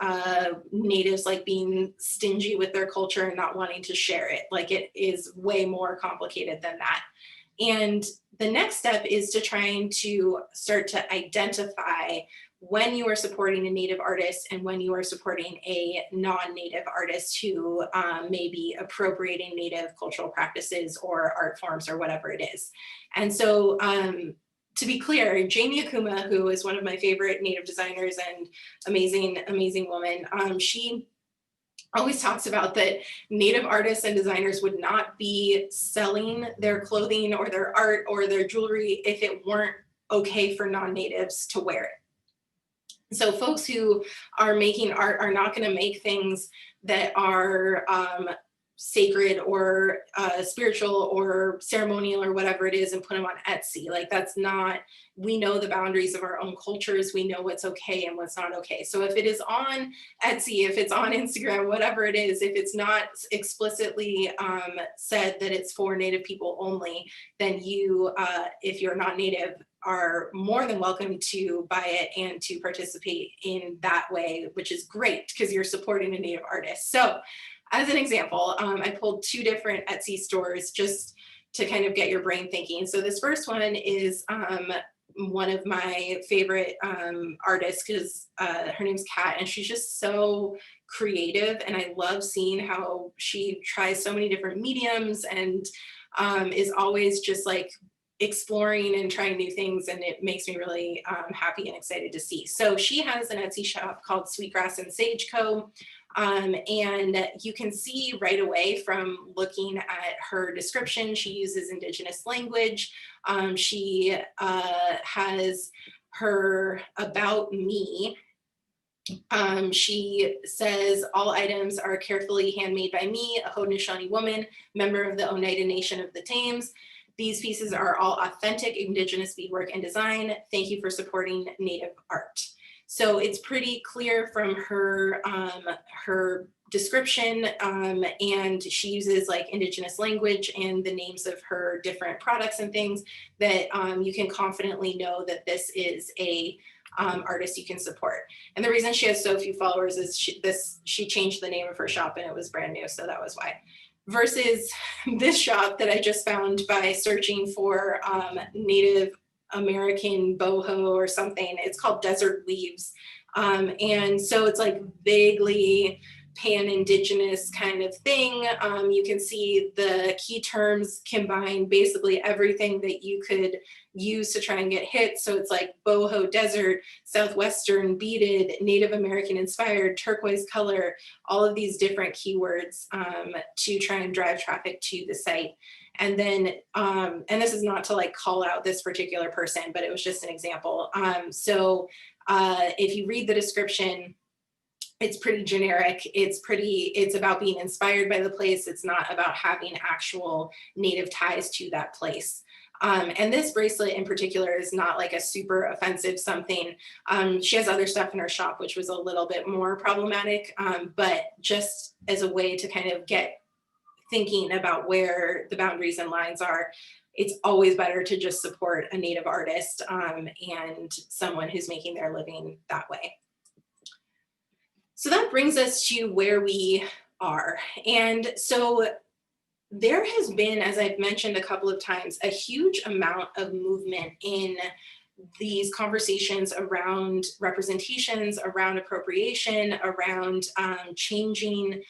natives like being stingy with their culture and not wanting to share it. Like it is way more complicated than that. And the next step is to trying to start to identify when you are supporting a Native artist and when you are supporting a non-Native artist who may be appropriating Native cultural practices or art forms or whatever it is. And so to be clear, Jamie Akuma, who is one of my favorite Native designers and amazing woman, she always talks about that Native artists and designers would not be selling their clothing or their art or their jewelry if it weren't okay for non-Natives to wear it. So folks who are making art are not going to make things that are sacred or spiritual or ceremonial or whatever it is and put them on Etsy. Like that's not, we know the boundaries of our own cultures. We know what's okay and what's not okay. So if it is on Etsy, if it's on Instagram, whatever it is, if it's not explicitly said that it's for Native people only, then you, if you're not Native, are more than welcome to buy it and to participate in that way, which is great because you're supporting a Native artist. So as an example, I pulled two different Etsy stores just to kind of get your brain thinking. So this first one is one of my favorite artists because her name's Kat and she's just so creative and I love seeing how she tries so many different mediums and is always just like exploring and trying new things, and it makes me really happy and excited to see. So she has an Etsy shop called Sweetgrass and Sage Co. And you can see right away from looking at her description, she uses Indigenous language. She has her About Me. She says, all items are carefully handmade by me, a Haudenosaunee woman, member of the Oneida Nation of the Thames. These pieces are all authentic Indigenous beadwork and design. Thank you for supporting Native art. So it's pretty clear from her her description, and she uses like Indigenous language and the names of her different products and things that you can confidently know that this is a artist you can support. And the reason she has so few followers is she changed the name of her shop and it was brand new, so that was why. Versus this shop that I just found by searching for Native American boho or something. It's called Desert Weaves. And so it's like vaguely pan-Indigenous kind of thing. You can see the key terms combine basically everything that you could use to try and get hit. So it's like boho desert, Southwestern beaded, Native American inspired, turquoise color, all of these different keywords to try and drive traffic to the site. And then, and this is not to like call out this particular person, but it was just an example. So if you read the description, it's pretty generic. It's about being inspired by the place. It's not about having actual Native ties to that place. And this bracelet in particular is not like a super offensive something. She has other stuff in her shop, which was a little bit more problematic, but just as a way to kind of get thinking about where the boundaries and lines are, it's always better to just support a Native artist and someone who's making their living that way. So that brings us to where we are. And so there has been, as I've mentioned a couple of times, a huge amount of movement in these conversations around representations, around appropriation, around changing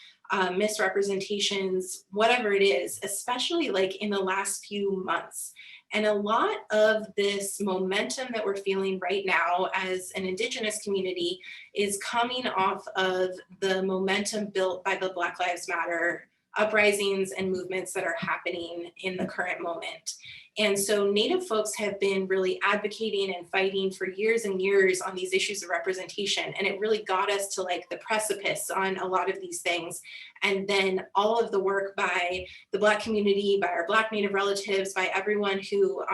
misrepresentations, whatever it is, especially like in the last few months. And a lot of this momentum that we're feeling right now as an Indigenous community is coming off of the momentum built by the Black Lives Matter uprisings and movements that are happening in the current moment. And so Native folks have been really advocating and fighting for years and years on these issues of representation. And it really got us to like the precipice on a lot of these things. And then all of the work by the Black community, by our Black Native relatives, by everyone who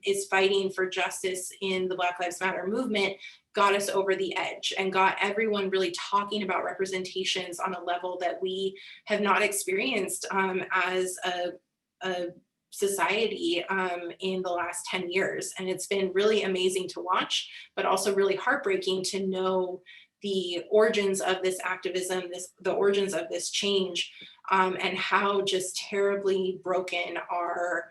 is fighting for justice in the Black Lives Matter movement got us over the edge and got everyone really talking about representations on a level that we have not experienced as a society in the last 10 years. And it's been really amazing to watch, but also really heartbreaking to know the origins of this activism, the origins of this change, and how just terribly broken our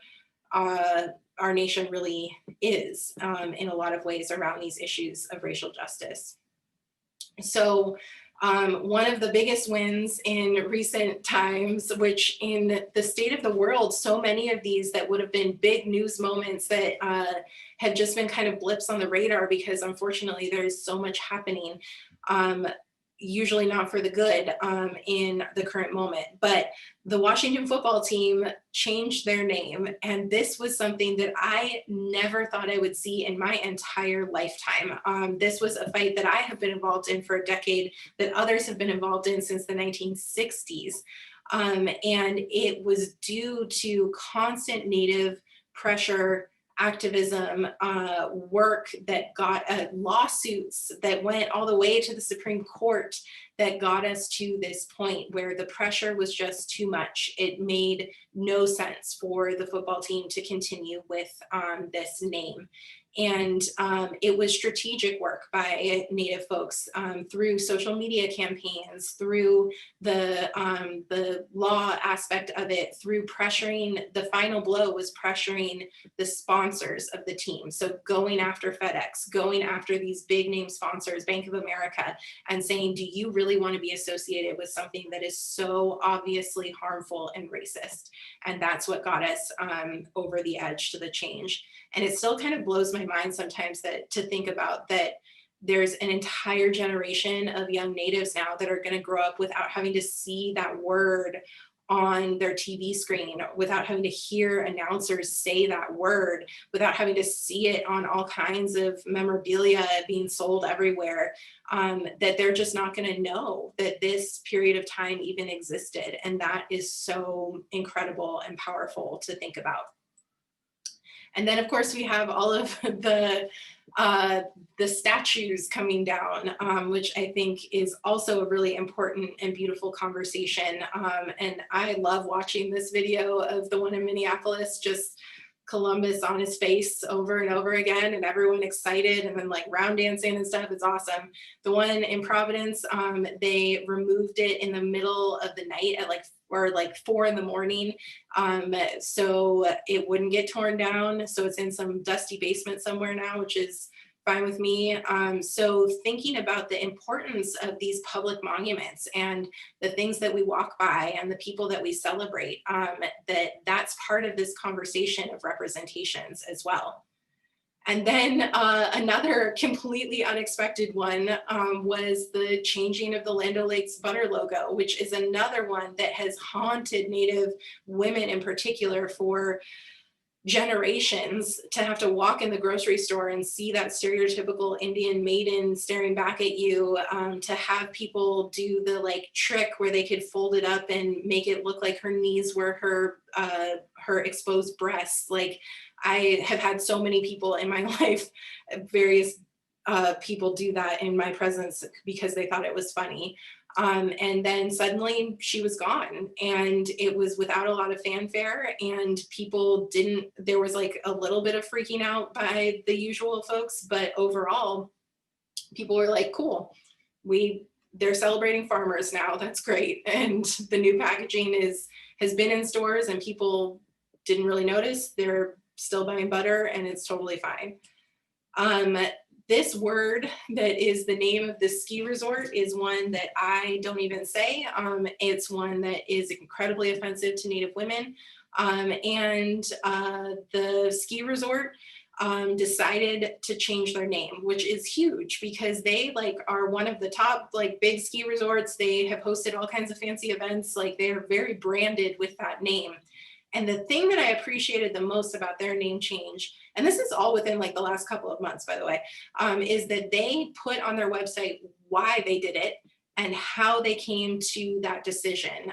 nation really is in a lot of ways around these issues of racial justice. So one of the biggest wins in recent times, which in the state of the world, so many of these that would have been big news moments that have just been kind of blips on the radar because unfortunately there's so much happening, usually not for the good in the current moment. But the Washington football team changed their name. And this was something that I never thought I would see in my entire lifetime. This was a fight that I have been involved in for a decade, that others have been involved in since the 1960s. And it was due to constant Native pressure, activism, work that got lawsuits that went all the way to the Supreme Court that got us to this point where the pressure was just too much. It made no sense for the football team to continue with this name. And it was strategic work by Native folks through social media campaigns, through the law aspect of it, through pressuring, the final blow was pressuring the sponsors of the team. So going after FedEx, going after these big name sponsors, Bank of America, and saying, do you really want to be associated with something that is so obviously harmful and racist? And that's what got us over the edge to the change. And it still kind of blows my mind sometimes that to think about that there's an entire generation of young Natives now that are going to grow up without having to see that word on their TV screen, without having to hear announcers say that word, without having to see it on all kinds of memorabilia being sold everywhere, that they're just not going to know that this period of time even existed. And that is so incredible and powerful to think about. And then, of course, we have all of the statues coming down, which I think is also a really important and beautiful conversation. And I love watching this video of the one in Minneapolis, just Columbus on his face over and over again, and everyone excited, and then like round dancing and stuff. It's awesome. The one in Providence, they removed it in the middle of the night at like 4 in the morning, so it wouldn't get torn down. So it's in some dusty basement somewhere now, which is fine with me. So thinking about the importance of these public monuments and the things that we walk by and the people that we celebrate, that's part of this conversation of representations as well. And then another completely unexpected one was the changing of the Land O'Lakes butter logo, which is another one that has haunted Native women in particular for generations, to have to walk in the grocery store and see that stereotypical Indian maiden staring back at you, to have people do the like trick where they could fold it up and make it look like her knees were her exposed breasts. Like, I have had so many people in my life, various people do that in my presence because they thought it was funny. And then suddenly she was gone, and it was without a lot of fanfare, and people didn't, there was like a little bit of freaking out by the usual folks, but overall people were like, cool, they're celebrating farmers now, that's great. And the new packaging has been in stores and people didn't really notice. They're still buying butter and it's totally fine. This word that is the name of this ski resort is one that I don't even say. It's one that is incredibly offensive to Native women. The ski resort decided to change their name, which is huge because they like are one of the top like big ski resorts. They have hosted all kinds of fancy events. Like they are very branded with that name. And the thing that I appreciated the most about their name change, and this is all within like the last couple of months, by the way, is that they put on their website why they did it and how they came to that decision,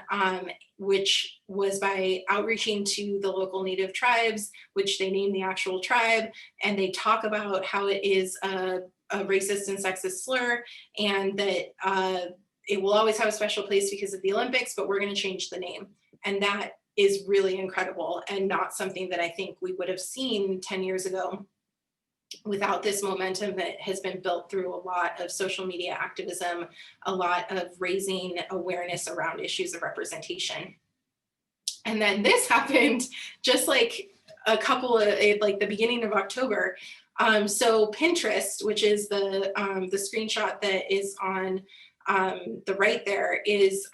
which was by outreaching to the local Native tribes, which they named the actual tribe. And they talk about how it is a racist and sexist slur, and that it will always have a special place because of the Olympics, but we're going to change the name. And that is really incredible and not something that I think we would have seen 10 years ago without this momentum that has been built through a lot of social media activism, a lot of raising awareness around issues of representation. And then this happened just like a couple of, like the beginning of October. So Pinterest, which is the screenshot that is on the right there, is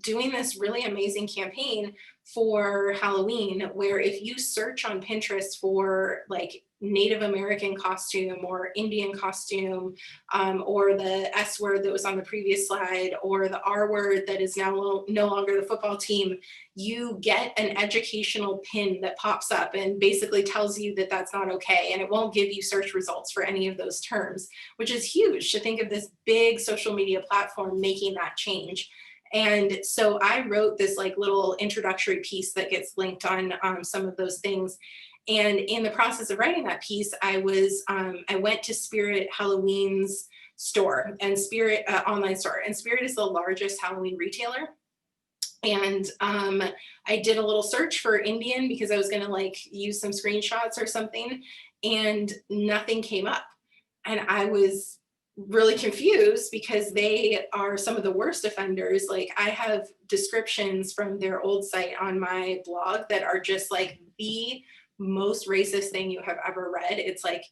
doing this really amazing campaign for Halloween, where if you search on Pinterest for like Native American costume or Indian costume, or the S word that was on the previous slide, or the R word that is now no longer the football team, you get an educational pin that pops up and basically tells you that that's not okay. And it won't give you search results for any of those terms, which is huge to think of this big social media platform making that change. And so I wrote this like little introductory piece that gets linked on some of those things. And in the process of writing that piece, I went to Spirit Halloween's store and Spirit online store, and Spirit is the largest Halloween retailer. And I did a little search for Indian because I was gonna like use some screenshots or something, and nothing came up. And I was really confused because they are some of the worst offenders. Like I have descriptions from their old site on my blog that are just like the most racist thing you have ever read. It's like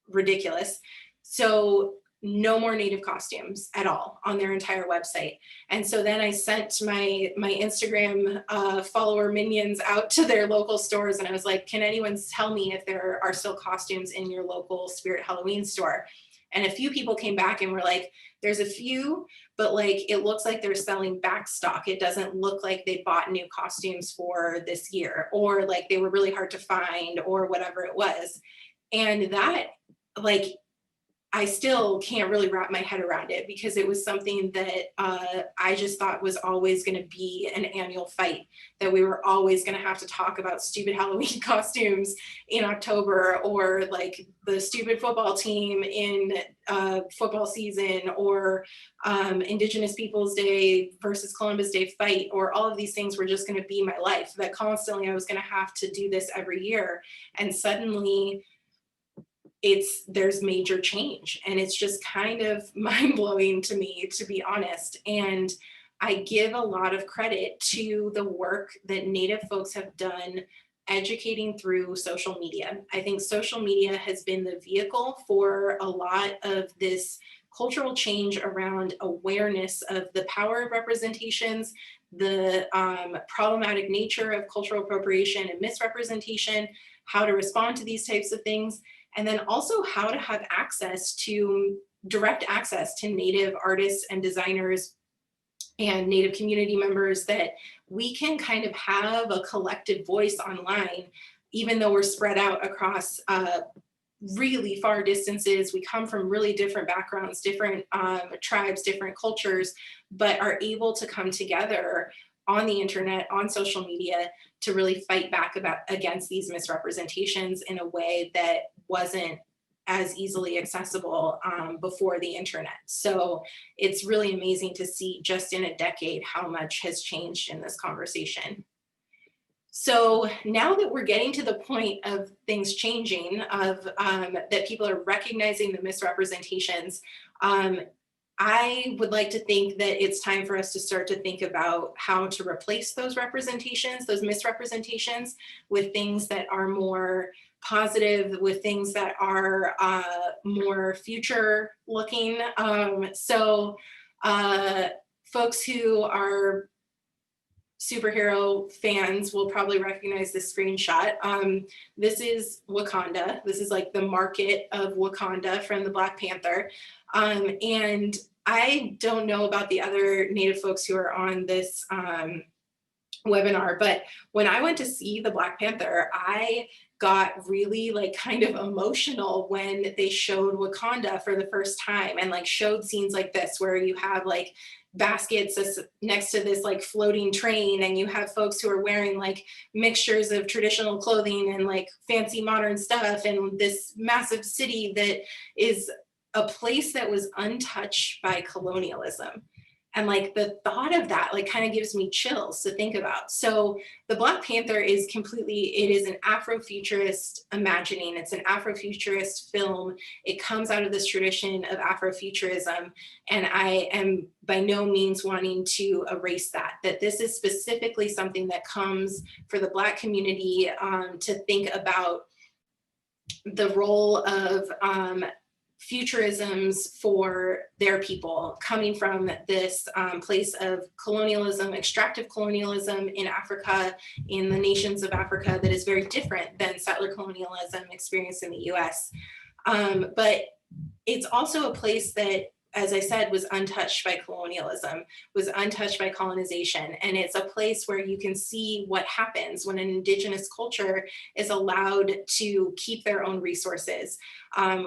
ridiculous. So no more Native costumes at all on their entire website. And so then I sent my Instagram follower minions out to their local stores, and I was like, can anyone tell me if there are still costumes in your local Spirit Halloween store? And a few people came back and were like, there's a few, but like it looks like they're selling back stock. It doesn't look like they bought new costumes for this year, or like they were really hard to find, or whatever it was. And that, like, I still can't really wrap my head around it, because it was something that I just thought was always going to be an annual fight, that we were always going to have to talk about stupid Halloween costumes in October, or like the stupid football team in football season, or Indigenous Peoples Day versus Columbus Day fight, or all of these things were just going to be my life, that constantly I was going to have to do this every year. And suddenly there's major change, and it's just kind of mind-blowing to me, to be honest. And I give a lot of credit to the work that Native folks have done educating through social media. I think social media has been the vehicle for a lot of this cultural change around awareness of the power of representations, the problematic nature of cultural appropriation and misrepresentation, how to respond to these types of things, and then also how to have direct access to Native artists and designers and Native community members, that we can kind of have a collective voice online, even though we're spread out across really far distances. We come from really different backgrounds, different tribes, different cultures, but are able to come together on the internet, on social media, to really fight back against these misrepresentations in a way that wasn't as easily accessible before the internet. So it's really amazing to see just in a decade how much has changed in this conversation. So now that we're getting to the point of things changing, of that people are recognizing the misrepresentations, I would like to think that it's time for us to start to think about how to replace those representations, those misrepresentations, with things that are more positive with things that are more future looking. Folks who are superhero fans will probably recognize this screenshot. This is Wakanda. This is like the market of Wakanda from the Black Panther. And I don't know about the other Native folks who are on this webinar, but when I went to see the Black Panther, I got really like kind of emotional when they showed Wakanda for the first time and like showed scenes like this where you have like baskets next to this like floating train, and you have folks who are wearing like mixtures of traditional clothing and like fancy modern stuff, and this massive city that is a place that was untouched by colonialism. And like the thought of that like kind of gives me chills to think about. So the Black Panther is completely, it is an Afrofuturist imagining. It's an Afrofuturist film. It comes out of this tradition of Afrofuturism. And I am by no means wanting to erase that this is specifically something that comes for the Black community to think about the role of futurisms for their people coming from this place of colonialism, extractive colonialism in Africa, in the nations of Africa, that is very different than settler colonialism experienced in the US. But it's also a place that, as I said, was untouched by colonialism, was untouched by colonization. And it's a place where you can see what happens when an Indigenous culture is allowed to keep their own resources,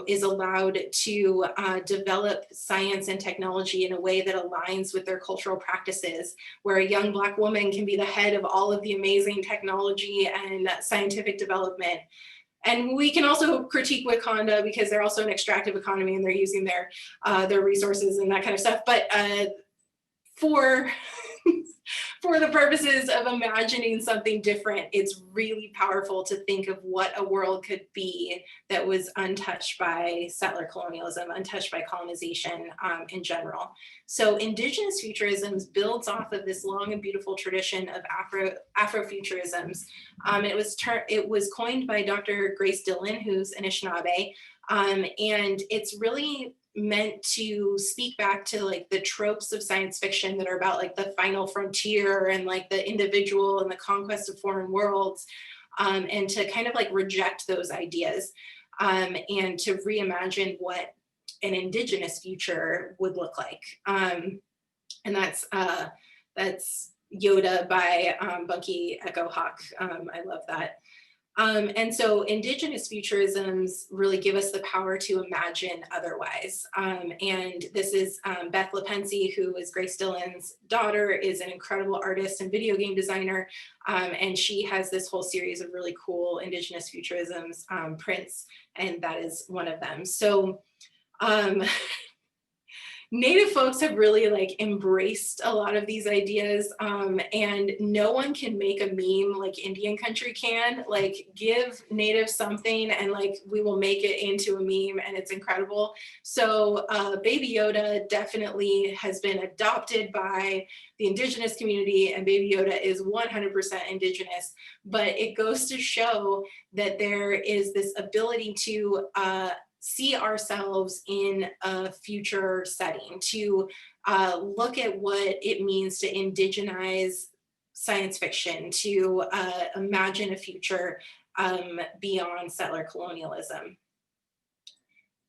is allowed to develop science and technology in a way that aligns with their cultural practices, where a young Black woman can be the head of all of the amazing technology and scientific development. And we can also critique Wakanda because they're also an extractive economy and they're using their resources and that kind of stuff. But for the purposes of imagining something different, it's really powerful to think of what a world could be that was untouched by settler colonialism, untouched by colonization in general. So Indigenous futurisms builds off of this long and beautiful tradition of Afrofuturisms. It was coined by Dr. Grace Dillon, who's Anishinaabe, and it's really meant to speak back to like the tropes of science fiction that are about like the final frontier and like the individual and the conquest of foreign worlds, and to kind of like reject those ideas and to reimagine what an Indigenous future would look like. And that's Yoda by Bunky Echo Hawk. I love that. And so Indigenous futurisms really give us the power to imagine otherwise. And this is Beth Lepensi, who is Grace Dillon's daughter, is an incredible artist and video game designer. And she has this whole series of really cool Indigenous futurisms prints, and that is one of them. So Native folks have really like embraced a lot of these ideas, and no one can make a meme like Indian country can. Like, give Native something and like we will make it into a meme, and it's incredible. So Baby Yoda definitely has been adopted by the Indigenous community, and Baby Yoda is 100% Indigenous, but it goes to show that there is this ability to see ourselves in a future setting, to look at what it means to indigenize science fiction, to imagine a future beyond settler colonialism.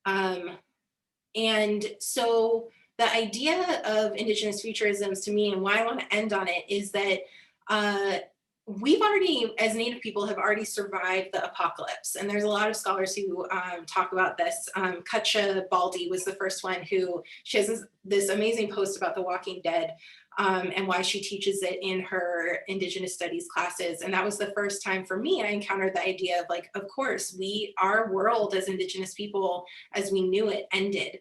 And so the idea of Indigenous futurisms, to me, and why I want to end on it, is that we've already, as Native people, have already survived the apocalypse. And there's a lot of scholars who talk about this. Kutcha Baldy was the first one who, she has this amazing post about The Walking Dead and why she teaches it in her Indigenous studies classes. And that was the first time for me I encountered the idea of like, of course, our world as Indigenous people, as we knew it, ended.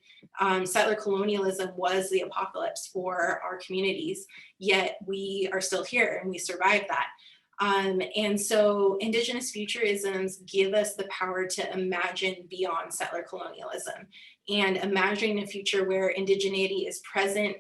Settler colonialism was the apocalypse for our communities, yet we are still here and we survived that. And so Indigenous futurisms give us the power to imagine beyond settler colonialism. And imagining a future where indigeneity is present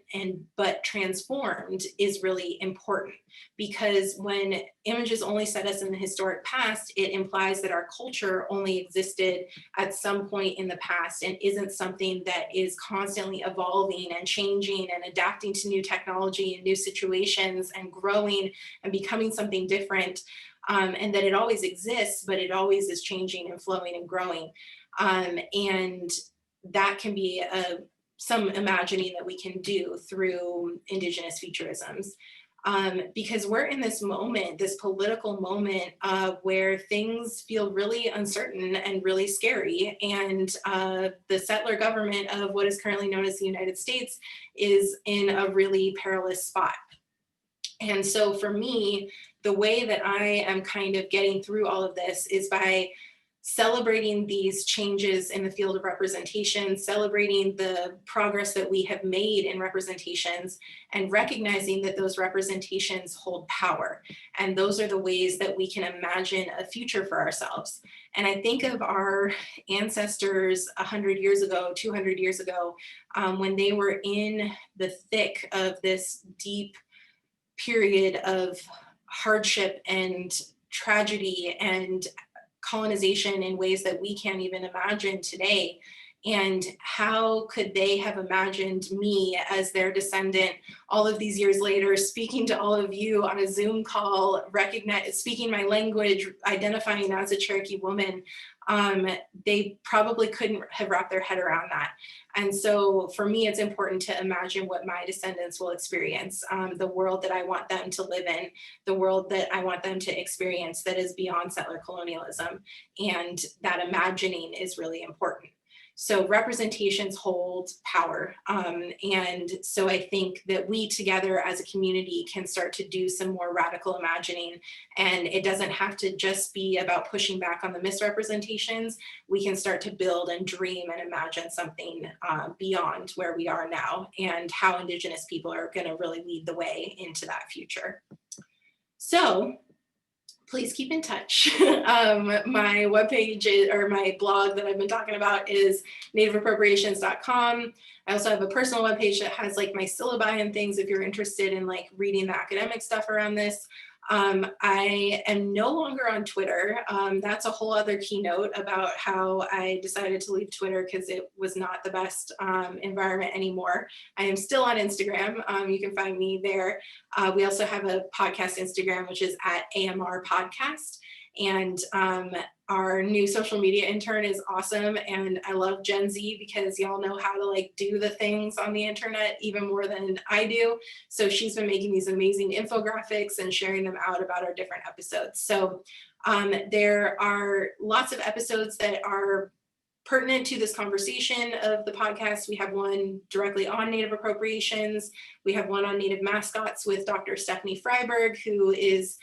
but transformed is really important, because when images only set us in the historic past, it implies that our culture only existed at some point in the past and isn't something that is constantly evolving and changing and adapting to new technology and new situations and growing and becoming something different, and that it always exists, but it always is changing and flowing and growing. And that can be some imagining that we can do through Indigenous futurisms. Because we're in this moment, this political moment where things feel really uncertain and really scary. And the settler government of what is currently known as the United States is in a really perilous spot. And so for me, the way that I am kind of getting through all of this is by celebrating these changes in the field of representation, celebrating the progress that we have made in representations, and recognizing that those representations hold power. And those are the ways that we can imagine a future for ourselves. And I think of our ancestors 100 years ago, 200 years ago, when they were in the thick of this deep period of hardship and tragedy and colonization in ways that we can't even imagine today. And how could they have imagined me as their descendant all of these years later, speaking to all of you on a Zoom call, speaking my language, identifying as a Cherokee woman? They probably couldn't have wrapped their head around that. And so for me, it's important to imagine what my descendants will experience, the world that I want them to live in, the world that I want them to experience that is beyond settler colonialism. And that imagining is really important. So representations hold power. And so I think that we together as a community can start to do some more radical imagining. And it doesn't have to just be about pushing back on the misrepresentations. We can start to build and dream and imagine something beyond where we are now, and how Indigenous people are going to really lead the way into that future. So please keep in touch. My webpage or my blog that I've been talking about is nativeappropriations.com. I also have a personal webpage that has like my syllabi and things if you're interested in like reading the academic stuff around this. I am no longer on Twitter. That's a whole other keynote about how I decided to leave Twitter because it was not the best environment anymore. I am still on Instagram. You can find me there. We also have a podcast Instagram, which is at AMR Podcast. And our new social media intern is awesome. And I love Gen Z because y'all know how to like do the things on the internet even more than I do. So she's been making these amazing infographics and sharing them out about our different episodes. So there are lots of episodes that are pertinent to this conversation of the podcast. We have one directly on Native appropriations. We have one on Native mascots with Dr. Stephanie Freiberg, who is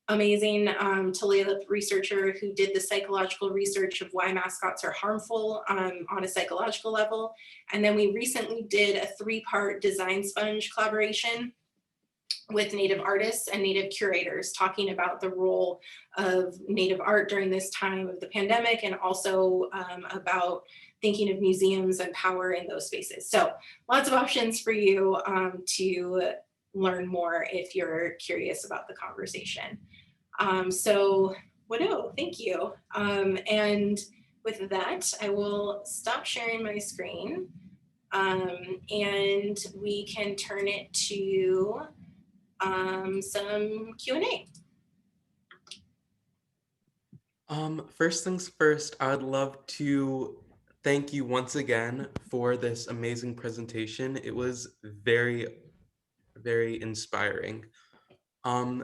amazing Tulalip researcher who did the psychological research of why mascots are harmful on a psychological level. And then we recently did a 3-part design sponge collaboration with Native artists and Native curators, talking about the role of Native art during this time of the pandemic, and also about thinking of museums and power in those spaces. So lots of options for you to learn more if you're curious about the conversation. So Willow, thank you. And with that, I will stop sharing my screen and we can turn it to some Q&A. First things first, I would love to thank you once again for this amazing presentation. It was very, very inspiring.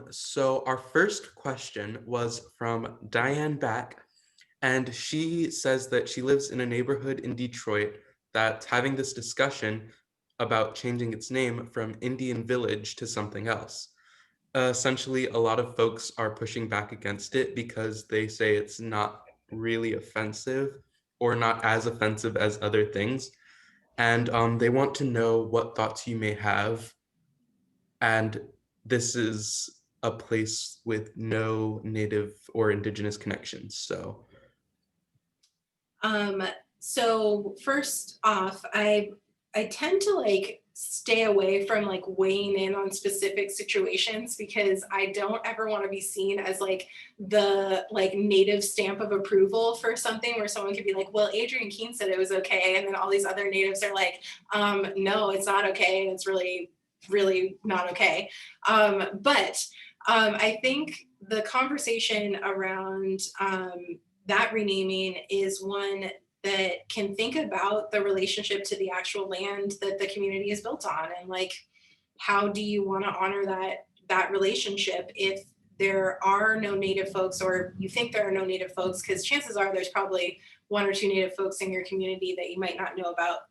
So our first question was from Diane Back, and she says that she lives in a neighborhood in Detroit that's having this discussion about changing its name from Indian Village to something else. Essentially, a lot of folks are pushing back against it because they say it's not really offensive or not as offensive as other things. And they want to know what thoughts you may have. And this is a place with no Native or Indigenous connections, so. So first off, I tend to like stay away from like weighing in on specific situations because I don't ever want to be seen as like the like native stamp of approval for something where someone could be like, well, Adrienne Keene said it was okay. And then all these other natives are like, no, it's not okay. And it's really, really not okay. But I think the conversation around that renaming is one that can think about the relationship to the actual land that the community is built on, and like, how do you want to honor that relationship if there are no native folks, or you think there are no native folks, because chances are there's probably one or two native folks in your community that you might not know about.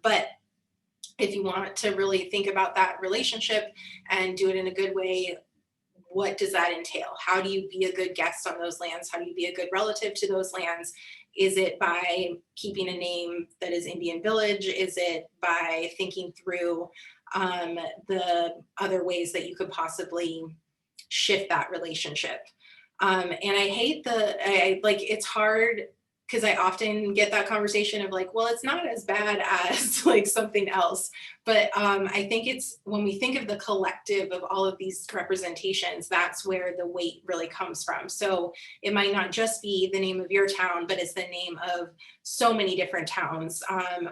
But if you want to really think about that relationship and do it in a good way, what does that entail? How do you be a good guest on those lands? How do you be a good relative to those lands? Is it by keeping a name that is Indian Village? Is it by thinking through the other ways that you could possibly shift that relationship? And I hate it's hard because I often get that conversation of like, well, it's not as bad as like something else. But I think it's when we think of the collective of all of these representations, that's where the weight really comes from. So it might not just be the name of your town, but it's the name of so many different towns.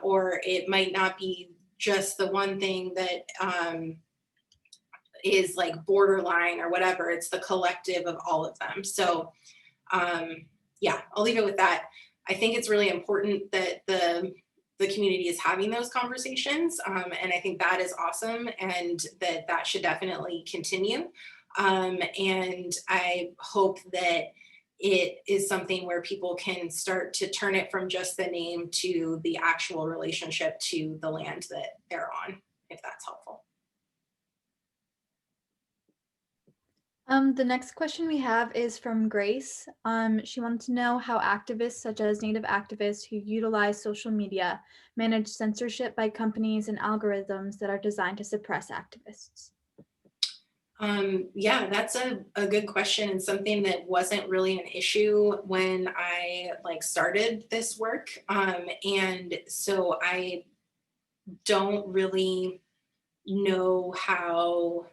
Or it might not be just the one thing that is like borderline or whatever. It's the collective of all of them. So yeah, I'll leave it with that. I think it's really important that the community is having those conversations. And I think that is awesome, and that should definitely continue. And I hope that it is something where people can start to turn it from just the name to the actual relationship to the land that they're on, if that's helpful. The next question we have is from Grace. She wanted to know how activists such as Native activists who utilize social media manage censorship by companies and algorithms that are designed to suppress activists. Yeah, that's a good question, and something that wasn't really an issue when I like started this work. And so I don't really know how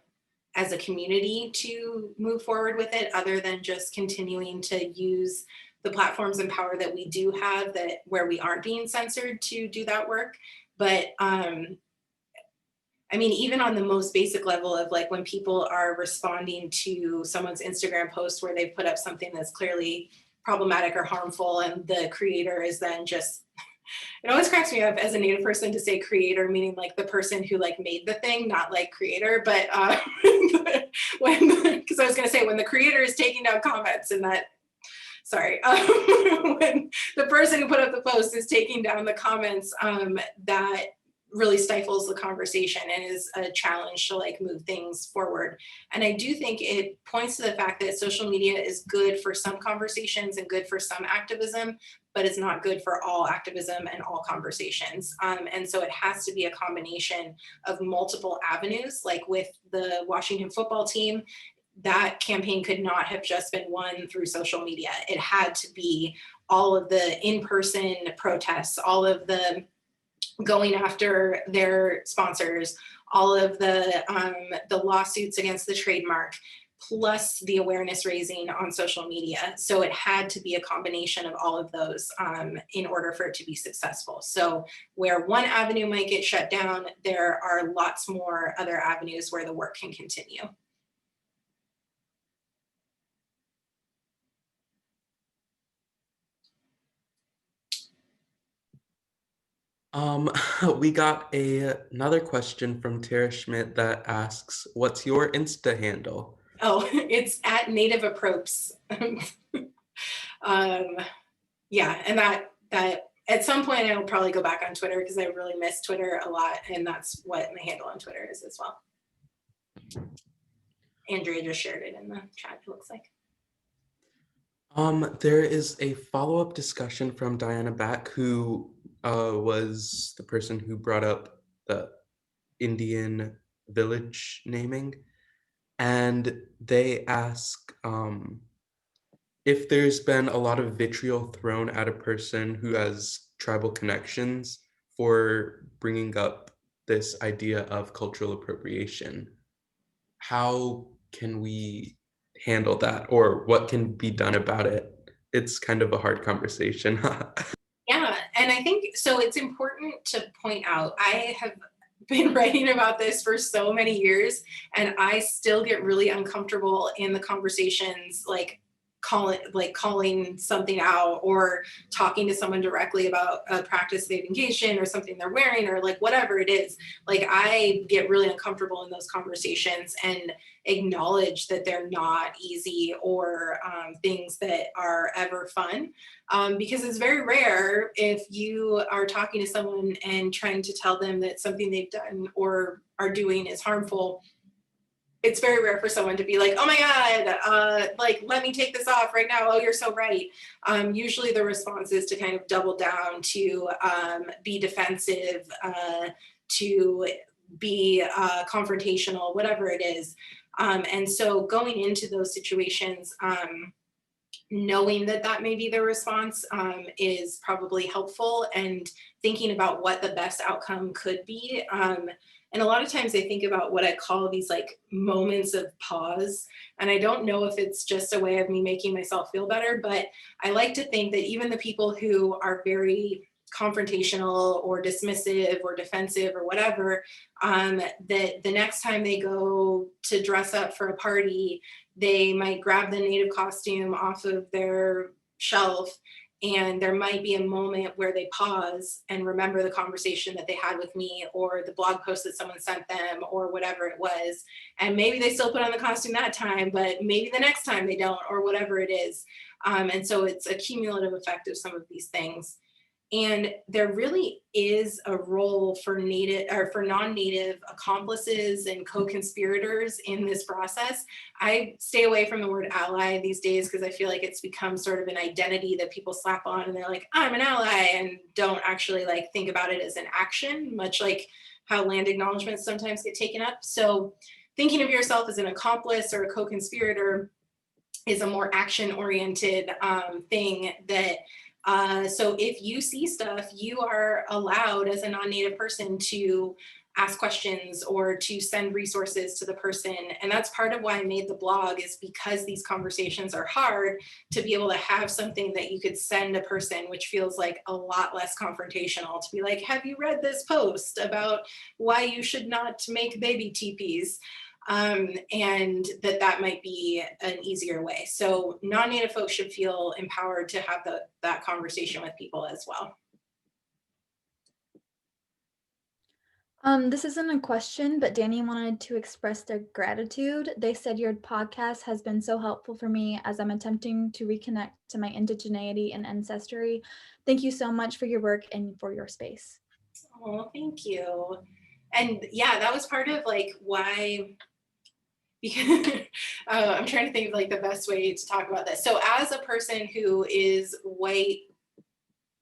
as a community to move forward with it, other than just continuing to use the platforms and power that we do have, that where we aren't being censored, to do that work. But I mean, even on the most basic level of like when people are responding to someone's Instagram post where they put up something that's clearly problematic or harmful, and the creator is then just, it always cracks me up as a Native person to say creator, meaning like the person who like made the thing, not like creator. But because I was going to say when the creator is taking down comments, and that, sorry, when the person who put up the post is taking down the comments, that really stifles the conversation and is a challenge to like move things forward. And I do think it points to the fact that social media is good for some conversations and good for some activism, but it's not good for all activism and all conversations. And so it has to be a combination of multiple avenues. Like with the Washington football team, that campaign could not have just been won through social media. It had to be all of the in-person protests, all of the going after their sponsors, all of the lawsuits against the trademark, plus the awareness raising on social media. So it had to be a combination of all of those in order for it to be successful. So where one avenue might get shut down, there are lots more other avenues where the work can continue. We got another question from Tara Schmidt that asks, what's your Insta handle? Oh, it's at Native Approps. Yeah, and that at some point I will probably go back on Twitter because I really miss Twitter a lot, and that's what my handle on Twitter is as well. Andrea just shared it in the chat, it looks like. There is a follow-up discussion from Diana Back, who was the person who brought up the Indian village naming, and they ask, if there's been a lot of vitriol thrown at a person who has tribal connections for bringing up this idea of cultural appropriation, how can we handle that, or what can be done about it? It's kind of a hard conversation. Yeah, and I think so it's important to point out, I have been writing about this for so many years, and I still get really uncomfortable in the conversations, like calling something out or talking to someone directly about a practice they've engaged in or something they're wearing or like whatever it is. Like I get really uncomfortable in those conversations and acknowledge that they're not easy or things that are ever fun. Because it's very rare if you are talking to someone and trying to tell them that something they've done or are doing is harmful. It's very rare for someone to be like, oh my God, like, let me take this off right now. Oh, you're so right. Usually the response is to kind of double down, to be defensive, to be confrontational, whatever it is. And so going into those situations, knowing that that may be the response is probably helpful, and thinking about what the best outcome could be. And a lot of times I think about what I call these like moments of pause. And I don't know if it's just a way of me making myself feel better, but I like to think that even the people who are very confrontational or dismissive or defensive or whatever, that the next time they go to dress up for a party, they might grab the native costume off of their shelf, and there might be a moment where they pause and remember the conversation that they had with me or the blog post that someone sent them or whatever it was. And maybe they still put on the costume that time, but maybe the next time they don't, or whatever it is. And so it's a cumulative effect of some of these things. And there really is a role for native or for non-native accomplices and co-conspirators in this process. I stay away from the word ally these days because I feel like it's become sort of an identity that people slap on, and they're like, I'm an ally, and don't actually like think about it as an action, much like how land acknowledgements sometimes get taken up. So thinking of yourself as an accomplice or a co-conspirator is a more action-oriented thing that so if you see stuff, you are allowed as a non-native person to ask questions or to send resources to the person. And that's part of why I made the blog, is because these conversations are hard, to be able to have something that you could send a person, which feels like a lot less confrontational, to be like, have you read this post about why you should not make baby teepees? And that might be an easier way. So non-native folks should feel empowered to have that conversation with people as well. This isn't a question, but Danny wanted to express their gratitude. They said your podcast has been so helpful for me as I'm attempting to reconnect to my indigeneity and ancestry. Thank you so much for your work and for your space. Oh, thank you. And yeah, that was part of like why, because I'm trying to think of like the best way to talk about this. So as a person who is white,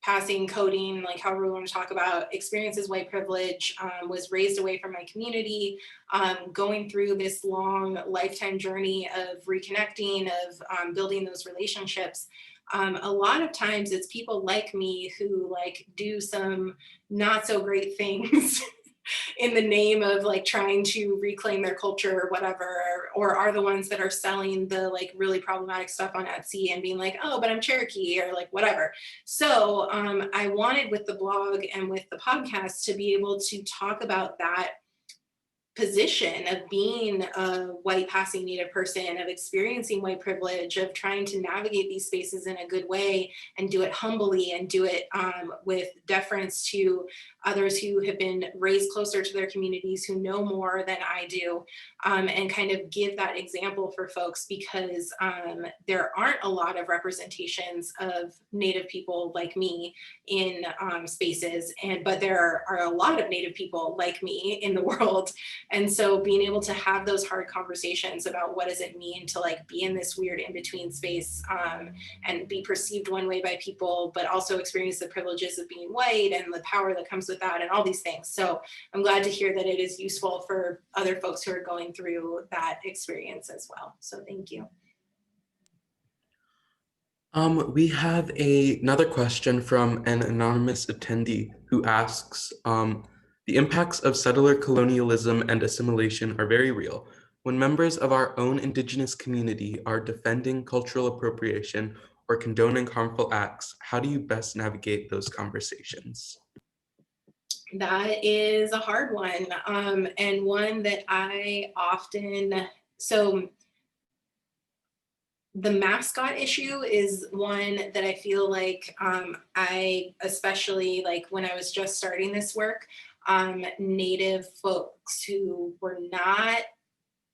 passing, coding, like however we want to talk about, experiences white privilege, was raised away from my community, going through this long lifetime journey of reconnecting, of building those relationships. A lot of times it's people like me who like do some not so great things in the name of like trying to reclaim their culture or whatever, or are the ones that are selling the like really problematic stuff on Etsy and being like, oh, but I'm Cherokee or like whatever. So I wanted with the blog and with the podcast to be able to talk about that position of being a white passing native person, of experiencing white privilege, of trying to navigate these spaces in a good way and do it humbly and do it with deference to others who have been raised closer to their communities, who know more than I do, and kind of give that example for folks, because there aren't a lot of representations of native people like me in spaces, but there are a lot of native people like me in the world. And so being able to have those hard conversations about what does it mean to like be in this weird in-between space and be perceived one way by people, but also experience the privileges of being white and the power that comes with that and all these things. So I'm glad to hear that it is useful for other folks who are going through that experience as well. So thank you. We have another question from an anonymous attendee who asks, the impacts of settler colonialism and assimilation are very real. When members of our own Indigenous community are defending cultural appropriation or condoning harmful acts, how do you best navigate those conversations? That is a hard one, and one that I often, so the mascot issue is one that I feel like I, especially like when I was just starting this work, Native folks who were not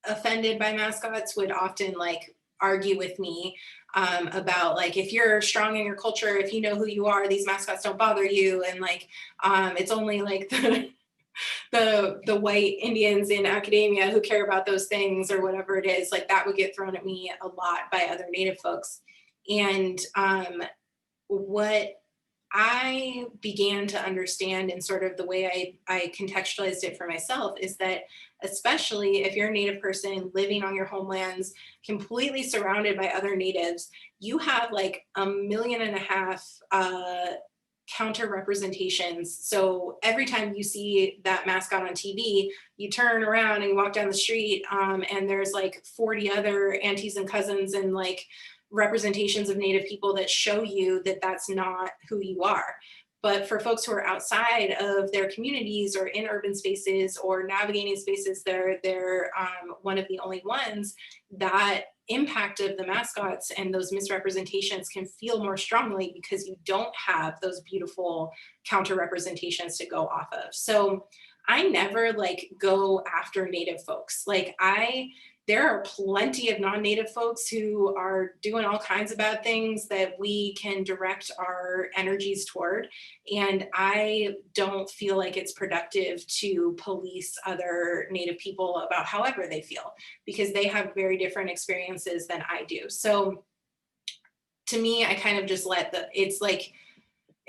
offended by mascots would often like argue with me about like, if you're strong in your culture, if you know who you are, these mascots don't bother you. And like, it's only like the white Indians in academia who care about those things or whatever it is, like that would get thrown at me a lot by other Native folks. And what I began to understand in sort of the way I contextualized it for myself is that, especially if you're a Native person living on your homelands, completely surrounded by other Natives, you have like 1.5 million counter representations. So every time you see that mascot on TV, you turn around and walk down the street, and there's like 40 other aunties and cousins and like representations of Native people that show you that that's not who you are. But for folks who are outside of their communities or in urban spaces or navigating spaces, they're one of the only ones. That impact of the mascots and those misrepresentations can feel more strongly because you don't have those beautiful counter representations to go off of. So I never like go after Native folks. Like there are plenty of non-Native folks who are doing all kinds of bad things that we can direct our energies toward. And I don't feel like it's productive to police other Native people about however they feel, because they have very different experiences than I do. So to me, I kind of just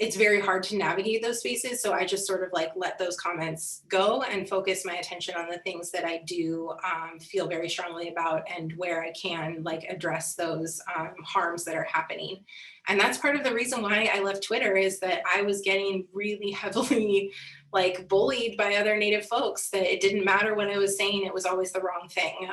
it's very hard to navigate those spaces. So I just sort of like let those comments go and focus my attention on the things that I do feel very strongly about and where I can like address those harms that are happening. And that's part of the reason why I left Twitter, is that I was getting really heavily like bullied by other Native folks, that it didn't matter what I was saying, it was always the wrong thing.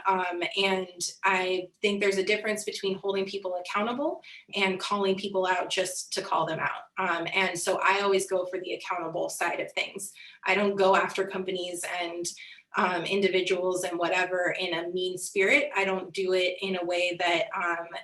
And I think there's a difference between holding people accountable and calling people out just to call them out. And so I always go for the accountable side of things. I don't go after companies and individuals and whatever in a mean spirit. I don't do it in a way that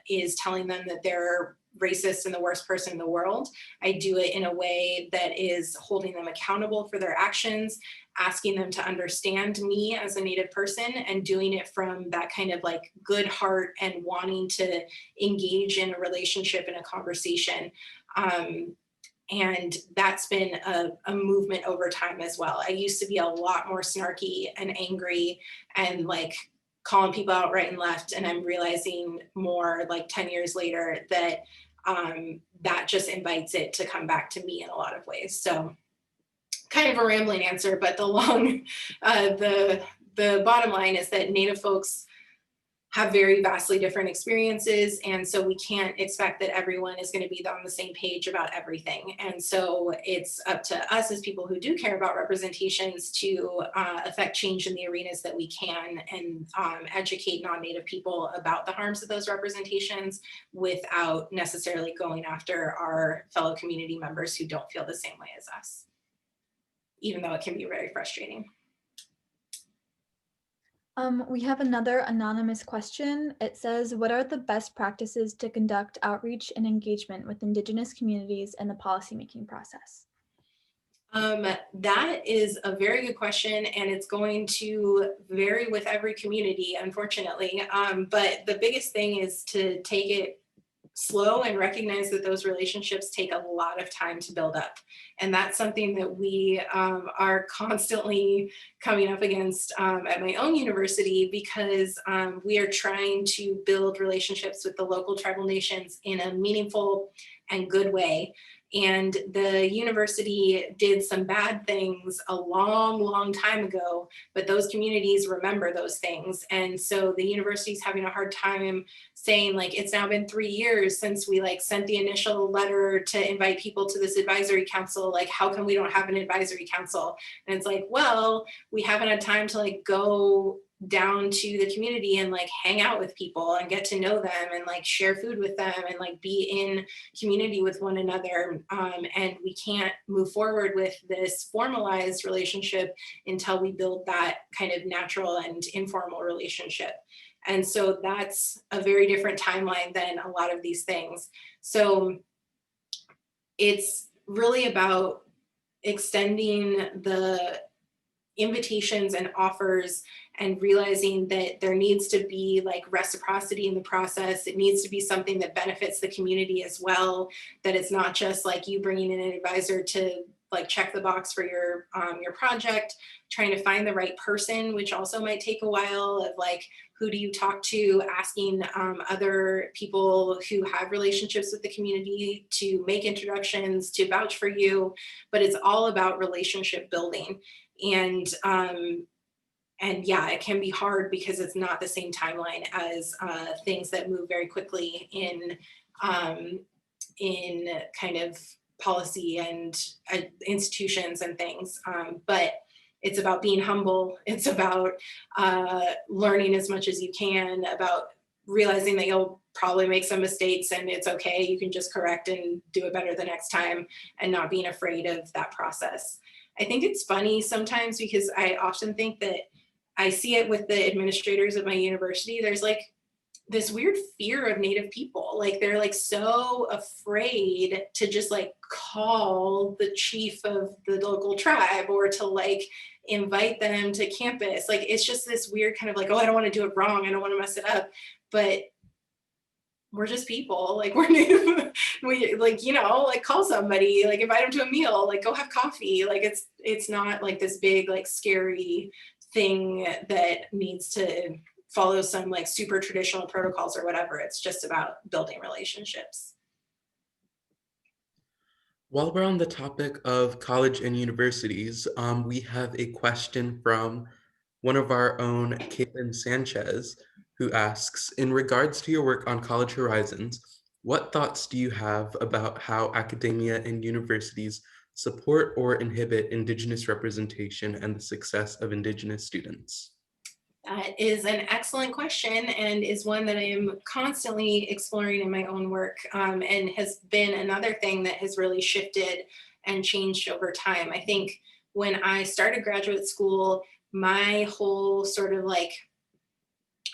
is telling them that they're racist and the worst person in the world. I do it in a way that is holding them accountable for their actions, asking them to understand me as a Native person, and doing it from that kind of like good heart and wanting to engage in a relationship and a conversation. And that's been a movement over time as well. I used to be a lot more snarky and angry and like calling people out right and left. And I'm realizing more like 10 years later that that just invites it to come back to me in a lot of ways. So kind of a rambling answer, but the bottom line is that Native folks have very vastly different experiences. And so we can't expect that everyone is going to be on the same page about everything. And so it's up to us as people who do care about representations to affect change in the arenas that we can, and educate non-Native people about the harms of those representations without necessarily going after our fellow community members who don't feel the same way as us, even though it can be very frustrating. We have another anonymous question. It says, what are the best practices to conduct outreach and engagement with Indigenous communities in the policymaking process? That is a very good question, and it's going to vary with every community, unfortunately. But the biggest thing is to take it slow and recognize that those relationships take a lot of time to build up. And that's something that we are constantly coming up against at my own university, because we are trying to build relationships with the local tribal nations in a meaningful and good way. And the university did some bad things a long, long time ago, but those communities remember those things. And so the university is having a hard time saying, like, it's now been 3 years since we like sent the initial letter to invite people to this advisory council. Like, how come we don't have an advisory council? And it's like, well, we haven't had time to like go down to the community and like hang out with people and get to know them and like share food with them and like be in community with one another. And we can't move forward with this formalized relationship until we build that kind of natural and informal relationship. And so that's a very different timeline than a lot of these things. So it's really about extending the invitations and offers and realizing that there needs to be like reciprocity in the process. It needs to be something that benefits the community as well, that it's not just like you bringing in an advisor to like check the box for your project, trying to find the right person, which also might take a while, of like, who do you talk to, asking other people who have relationships with the community to make introductions, to vouch for you. But it's all about relationship building. And yeah, it can be hard because it's not the same timeline as things that move very quickly in kind of policy and institutions and things. But it's about being humble. It's about learning as much as you can, about realizing that you'll probably make some mistakes and it's okay. You can just correct and do it better the next time, and not being afraid of that process. I think it's funny sometimes because I often think that I see it with the administrators at my university. There's like this weird fear of Native people. Like they're like so afraid to just like call the chief of the local tribe or to like invite them to campus. Like it's just this weird kind of like, oh, I don't want to do it wrong. I don't want to mess it up. But we're just people, like we're Native, we like, you know, like call somebody, like invite them to a meal, like go have coffee. Like it's not like this big, like scary thing that needs to follow some like super traditional protocols or whatever. It's just about building relationships. While we're on the topic of college and universities, we have a question from one of our own, Caitlin Sanchez, who asks, in regards to your work on College Horizons, what thoughts do you have about how academia and universities support or inhibit Indigenous representation and the success of Indigenous students? That is an excellent question and is one that I am constantly exploring in my own work, and has been another thing that has really shifted and changed over time. I think when I started graduate school, my whole sort of like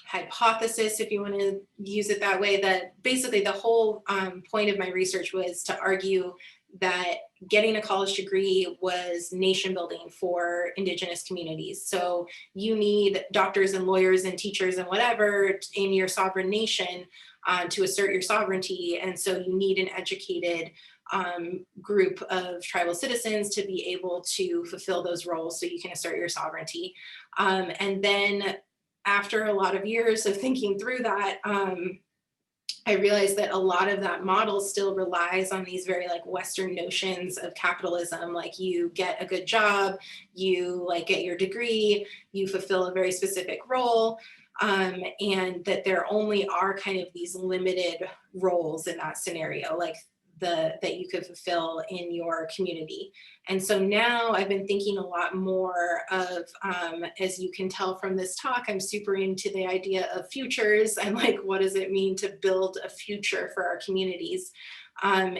hypothesis, if you want to use it that way, that basically the whole point of my research was to argue that getting a college degree was nation building for Indigenous communities. So you need doctors and lawyers and teachers and whatever in your sovereign nation to assert your sovereignty. And so you need an educated group of tribal citizens to be able to fulfill those roles so you can assert your sovereignty. And then after a lot of years of thinking through that, I realized that a lot of that model still relies on these very like Western notions of capitalism. Like you get a good job, you like get your degree, you fulfill a very specific role, and that there only are kind of these limited roles in that scenario, like that you could fulfill in your community. And so now I've been thinking a lot more of, as you can tell from this talk, I'm super into the idea of futures and like, what does it mean to build a future for our communities? And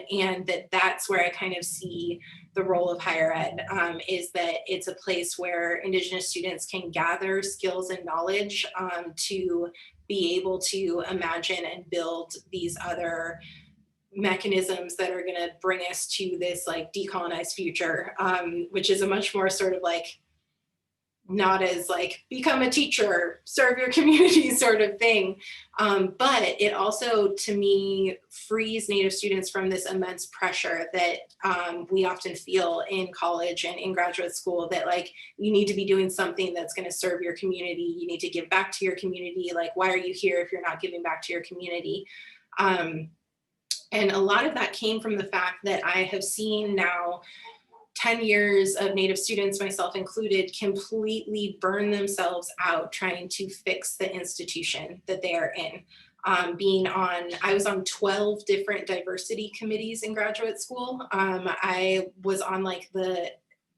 that's where I kind of see the role of higher ed, is that it's a place where Indigenous students can gather skills and knowledge to be able to imagine and build these other mechanisms that are going to bring us to this like decolonized future, which is a much more sort of like not as like become a teacher, serve your community sort of thing. But it also, to me, frees Native students from this immense pressure that we often feel in college and in graduate school, that like you need to be doing something that's going to serve your community. You need to give back to your community. Like, why are you here if you're not giving back to your community? And a lot of that came from the fact that I have seen now 10 years of Native students, myself included, completely burn themselves out trying to fix the institution that they are in. I was on 12 different diversity committees in graduate school. I was on like the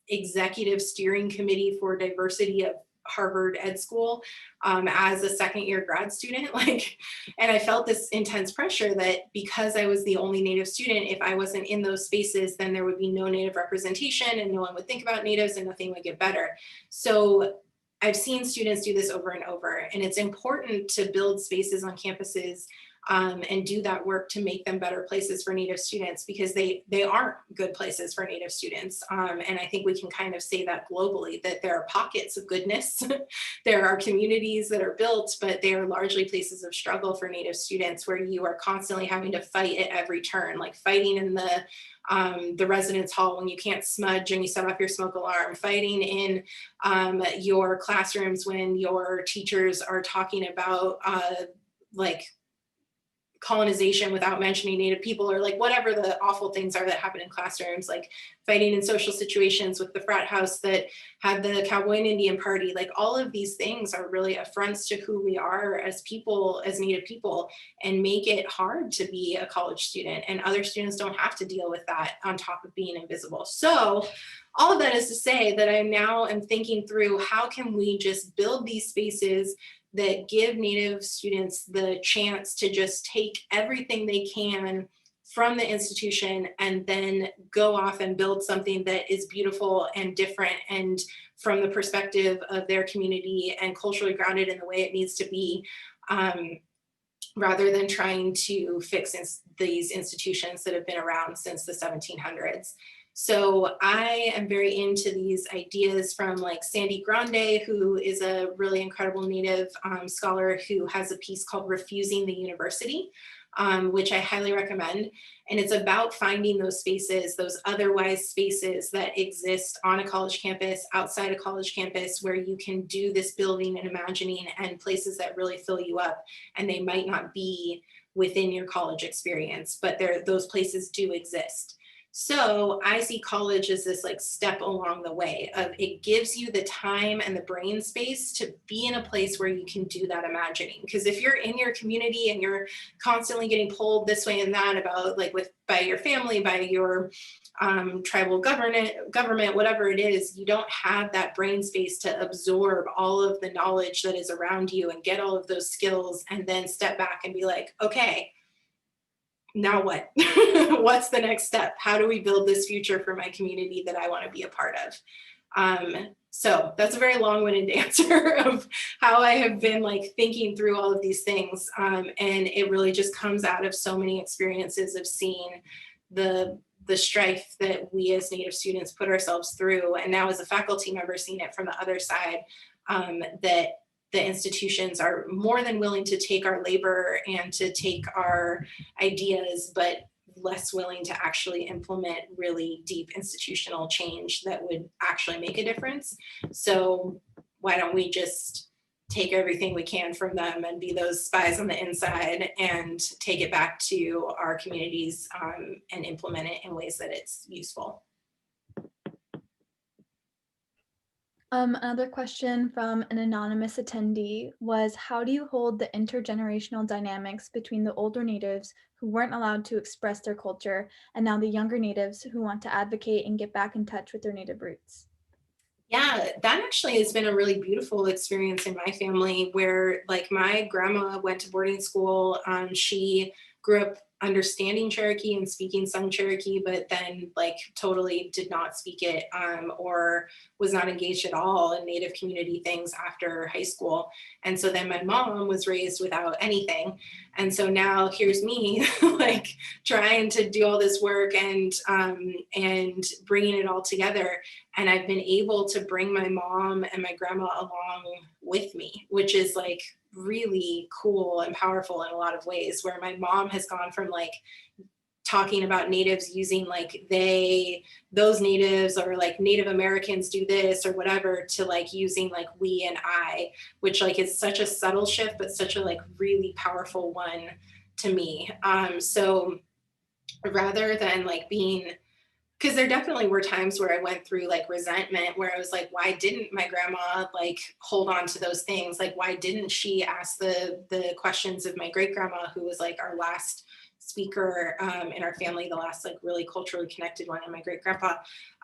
executive steering committee for diversity of Harvard Ed School as a second year grad student. And I felt this intense pressure that because I was the only Native student, if I wasn't in those spaces, then there would be no Native representation and no one would think about Natives and nothing would get better. So I've seen students do this over and over, and it's important to build spaces on campuses and do that work to make them better places for Native students, because they aren't good places for Native students. And I think we can kind of say that globally, that there are pockets of goodness. There are communities that are built, but they are largely places of struggle for Native students, where you are constantly having to fight at every turn, like fighting in the residence hall when you can't smudge and you set off your smoke alarm, fighting in your classrooms when your teachers are talking about like colonization without mentioning Native people, or like whatever the awful things are that happen in classrooms, like fighting in social situations with the frat house that had the cowboy and Indian party. Like all of these things are really affronts to who we are as people, as Native people, and make it hard to be a college student. And other students don't have to deal with that on top of being invisible. So all of that is to say that I now am thinking through, how can we just build these spaces that give Native students the chance to just take everything they can from the institution and then go off and build something that is beautiful and different and from the perspective of their community and culturally grounded in the way it needs to be, rather than trying to fix these institutions that have been around since the 1700s. So I am very into these ideas from like Sandy Grande, who is a really incredible Native scholar who has a piece called Refusing the University, which I highly recommend. And it's about finding those spaces, those otherwise spaces that exist on a college campus, outside a college campus, where you can do this building and imagining, and places that really fill you up. And they might not be within your college experience, but those places do exist. So I see college as this like step along the way of, it gives you the time and the brain space to be in a place where you can do that imagining. Because if you're in your community and you're constantly getting pulled this way and that about like by your family, by your tribal government, whatever it is, you don't have that brain space to absorb all of the knowledge that is around you and get all of those skills and then step back and be like, okay, now what? What's the next step? How do we build this future for my community that I want to be a part of? So that's a very long-winded answer of how I have been like thinking through all of these things. And it really just comes out of so many experiences of seeing the strife that we as Native students put ourselves through. And now as a faculty member, seeing it from the other side, that the institutions are more than willing to take our labor and to take our ideas, but less willing to actually implement really deep institutional change that would actually make a difference. So why don't we just take everything we can from them and be those spies on the inside and take it back to our communities and implement it in ways that it's useful. Another question from an anonymous attendee was, how do you hold the intergenerational dynamics between the older Natives who weren't allowed to express their culture and now the younger Natives who want to advocate and get back in touch with their Native roots? Yeah, that actually has been a really beautiful experience in my family, where like my grandma went to boarding school. She grew up understanding Cherokee and speaking some Cherokee, but then like totally did not speak it or was not engaged at all in Native community things after high school. And so then my mom was raised without anything. And so now here's me like trying to do all this work and bringing it all together. And I've been able to bring my mom and my grandma along with me, which is like really cool and powerful in a lot of ways, where my mom has gone from like talking about Natives using like those Natives, or like Native Americans do this or whatever, to like using like we and I, which like is such a subtle shift, but such a like really powerful one to me. So rather than like being, because there definitely were times where I went through like resentment, where I was like, why didn't my grandma like hold on to those things? Like, why didn't she ask the questions of my great grandma, who was like our last speaker in our family, the last like really culturally connected one, and my great grandpa.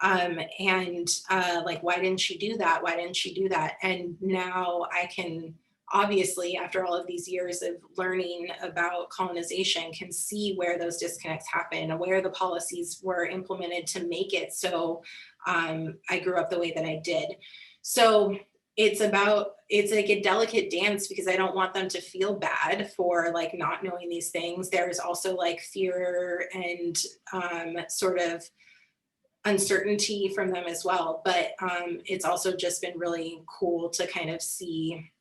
Like, why didn't she do that? Why didn't she do that? And now I can, obviously, after all of these years of learning about colonization, can see where those disconnects happen and where the policies were implemented to make it so I grew up the way that I did. So it's like a delicate dance, because I don't want them to feel bad for like not knowing these things. There's also like fear and sort of uncertainty from them as well. But it's also just been really cool to kind of see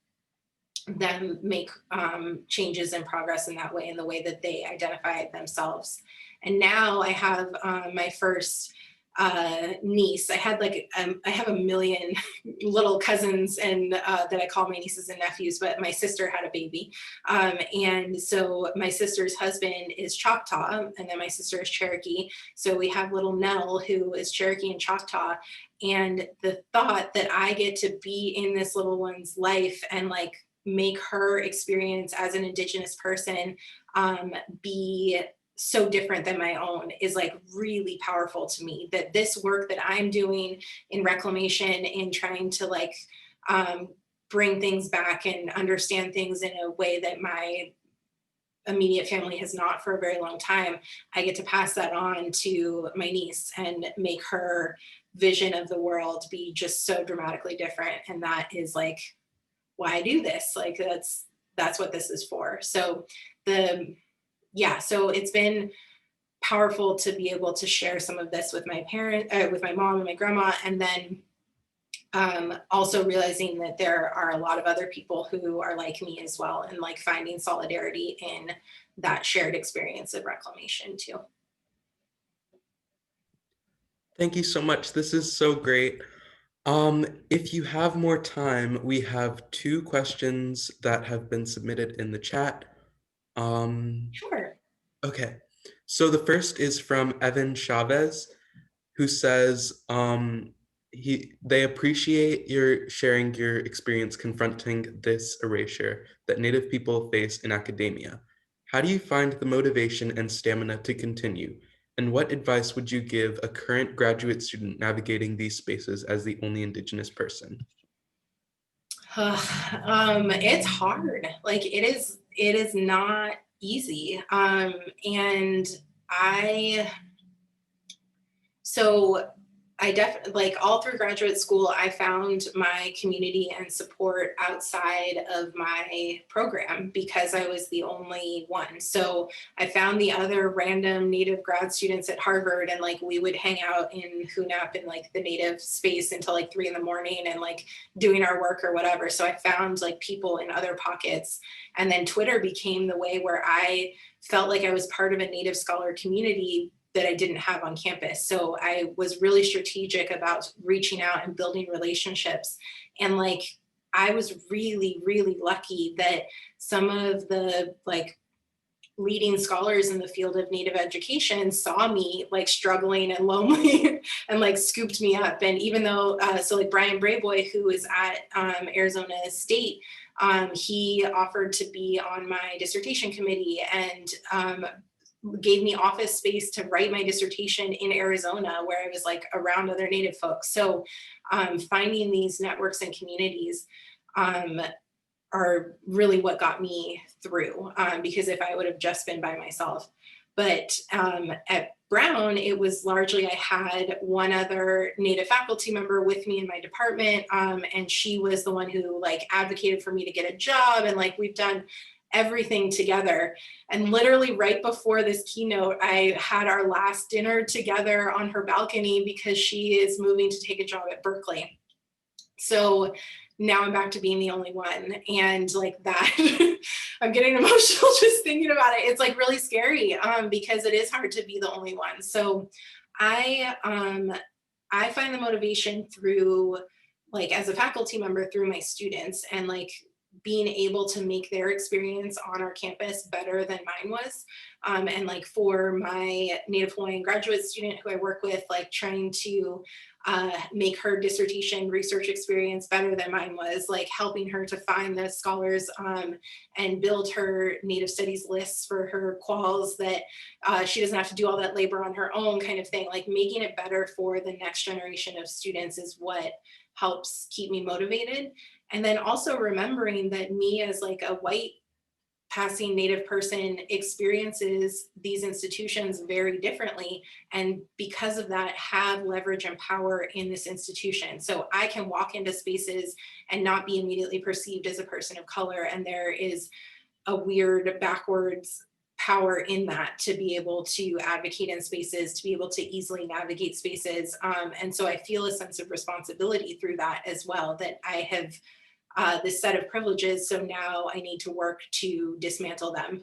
them make changes and progress in that way, in the way that they identify themselves. And now I have my first niece. I have a million little cousins and that I call my nieces and nephews, but my sister had a baby. And so my sister's husband is Choctaw, and then my sister is Cherokee. So we have little Nell, who is Cherokee and Choctaw. And the thought that I get to be in this little one's life and like make her experience as an Indigenous person be so different than my own is like really powerful to me. That this work that I'm doing in reclamation, in trying to like bring things back and understand things in a way that my immediate family has not for a very long time, I get to pass that on to my niece and make her vision of the world be just so dramatically different. And that is like why I do this. Like that's what this is for. So so it's been powerful to be able to share some of this with my with my mom and my grandma, and then also realizing that there are a lot of other people who are like me as well, and like finding solidarity in that shared experience of reclamation too. Thank you so much. This is so great. If you have more time, we have 2 questions that have been submitted in the chat. Sure. Okay, so the first is from Evan Chavez, who says they appreciate your sharing your experience confronting this erasure that Native people face in academia. How do you find the motivation and stamina to continue? And what advice would you give a current graduate student navigating these spaces as the only Indigenous person? It's hard. Like it is not easy. I definitely, like all through graduate school, I found my community and support outside of my program because I was the only one. So I found the other random Native grad students at Harvard, and like we would hang out in Hunap in like the Native space until like 3 a.m. and like doing our work or whatever. So I found like people in other pockets. And then Twitter became the way where I felt like I was part of a Native scholar community that I didn't have on campus. So I was really strategic about reaching out and building relationships. And like, I was really, really lucky that some of the like leading scholars in the field of Native education saw me like struggling and lonely and like scooped me up. And even though, so like Brian Brayboy, who is at Arizona State, he offered to be on my dissertation committee and gave me office space to write my dissertation in Arizona, where I was like around other Native folks. So finding these networks and communities are really what got me through, because if I would have just been by myself. But at Brown, it was largely I had one other Native faculty member with me in my department, and she was the one who like advocated for me to get a job, and like we've done everything together. And literally right before this keynote, I had our last dinner together on her balcony because she is moving to take a job at Berkeley. So now I'm back to being the only one. And like that, I'm getting emotional just thinking about it. It's like really scary because it is hard to be the only one. So I find the motivation through, like as a faculty member, through my students, and like being able to make their experience on our campus better than mine was. And like for my Native Hawaiian graduate student who I work with, like trying to make her dissertation research experience better than mine was, like helping her to find the scholars and build her Native Studies lists for her quals that she doesn't have to do all that labor on her own, kind of thing. Like making it better for the next generation of students is what helps keep me motivated. And then also remembering that me as like a white passing Native person experiences these institutions very differently, and because of that have leverage and power in this institution. So I can walk into spaces and not be immediately perceived as a person of color, and there is a weird backwards power in that to be able to advocate in spaces, to be able to easily navigate spaces. And so I feel a sense of responsibility through that as well, that I have this set of privileges, so now I need to work to dismantle them.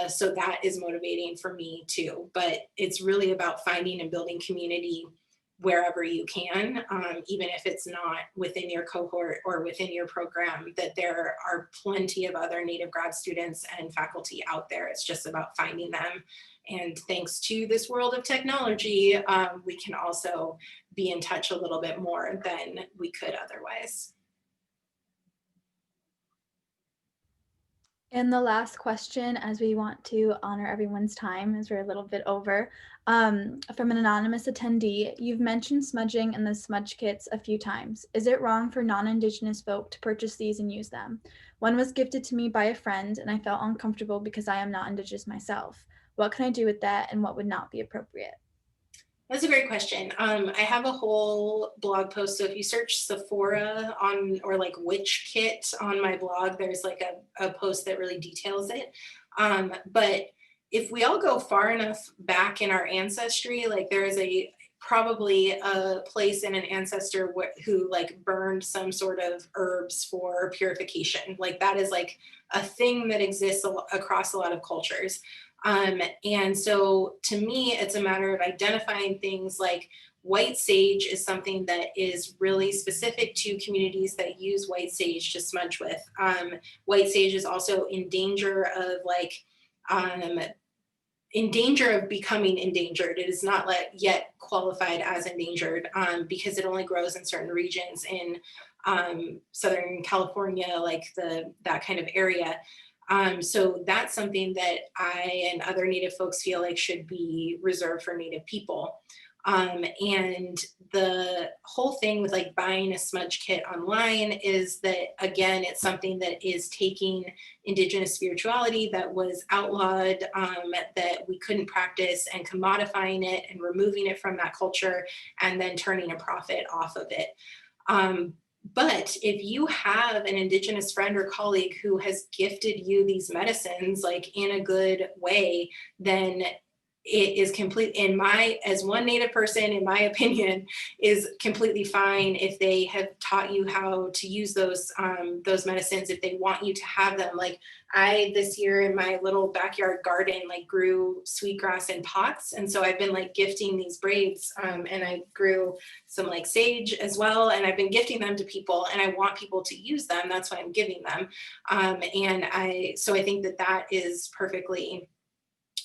So that is motivating for me too. But it's really about finding and building community wherever you can, even if it's not within your cohort or within your program, that there are plenty of other Native grad students and faculty out there. It's just about finding them. And thanks to this world of technology, we can also be in touch a little bit more than we could otherwise. And the last question, as we want to honor everyone's time as we're a little bit over, from an anonymous attendee, you've mentioned smudging and the smudge kits a few times. Is it wrong for non-Indigenous folk to purchase these and use them? One was gifted to me by a friend and I felt uncomfortable because I am not Indigenous myself. What can I do with that and what would not be appropriate? That's a great question. I have a whole blog post. So if you search Sephora on, or like witch kit on my blog, there's like a post that really details it. But if we all go far enough back in our ancestry, like there is probably a place in an ancestor who like burned some sort of herbs for purification. Like that is like a thing that exists across a lot of cultures. And so to me, it's a matter of identifying things like white sage is something that is really specific to communities that use white sage to smudge with. White sage is also in danger of in danger of becoming endangered. It is not yet qualified as endangered because it only grows in certain regions in Southern California, like that kind of area. So that's something that I and other Native folks feel like should be reserved for Native people. And the whole thing with like buying a smudge kit online is that, again, it's something that is taking Indigenous spirituality that was outlawed, that we couldn't practice, and commodifying it and removing it from that culture and then turning a profit off of it. But if you have an Indigenous friend or colleague who has gifted you these medicines, like in a good way, then it is complete, as one Native person, in my opinion, is completely fine if they have taught you how to use those medicines, if they want you to have them. Like I, this year in my little backyard garden, like grew sweetgrass in pots. And so I've been like gifting these braids, and I grew some like sage as well. And I've been gifting them to people, and I want people to use them. That's why I'm giving them. So I think that is perfectly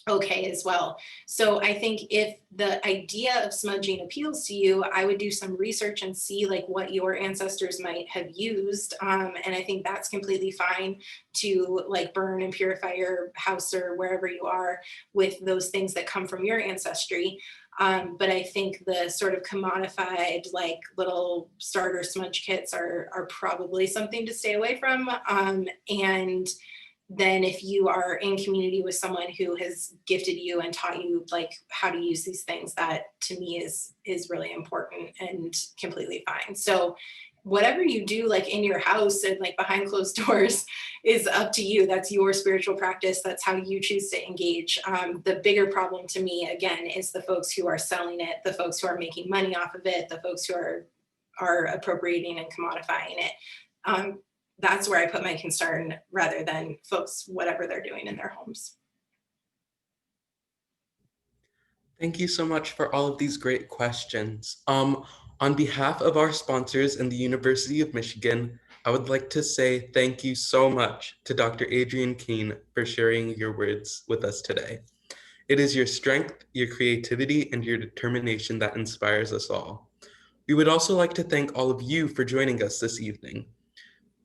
okay as well. So I think if the idea of smudging appeals to you, I would do some research and see like what your ancestors might have used. And I think that's completely fine to like burn and purify your house or wherever you are with those things that come from your ancestry. But I think the sort of commodified like little starter smudge kits are probably something to stay away from. And then if you are in community with someone who has gifted you and taught you like how to use these things, that to me is really important and completely fine. So whatever you do like in your house and like behind closed doors is up to you. That's your spiritual practice. That's how you choose to engage. The bigger problem to me, again, is the folks who are selling it, the folks who are making money off of it, the folks who are appropriating and commodifying it. That's where I put my concern, rather than folks, whatever they're doing in their homes. Thank you so much for all of these great questions. On behalf of our sponsors and the University of Michigan, I would like to say thank you so much to Dr. Adrienne Keene for sharing your words with us today. It is your strength, your creativity, and your determination that inspires us all. We would also like to thank all of you for joining us this evening.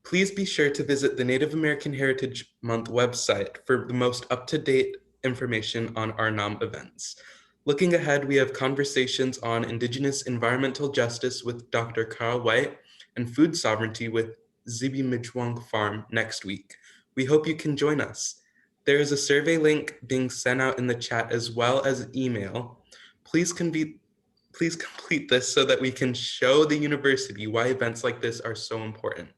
Please be sure to visit the Native American Heritage Month website for the most up-to-date information on our NAM events. Looking ahead, we have conversations on Indigenous environmental justice with Dr. Carl White and food sovereignty with Zibi Mijwang Farm next week. We hope you can join us. There is a survey link being sent out in the chat as well as email. Please complete this so that we can show the university why events like this are so important.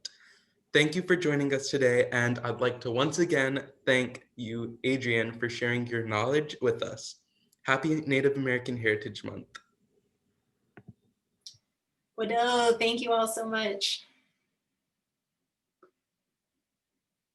Thank you for joining us today, and I'd like to once again thank you, Adrienne, for sharing your knowledge with us. Happy Native American Heritage Month. Willow, thank you all so much.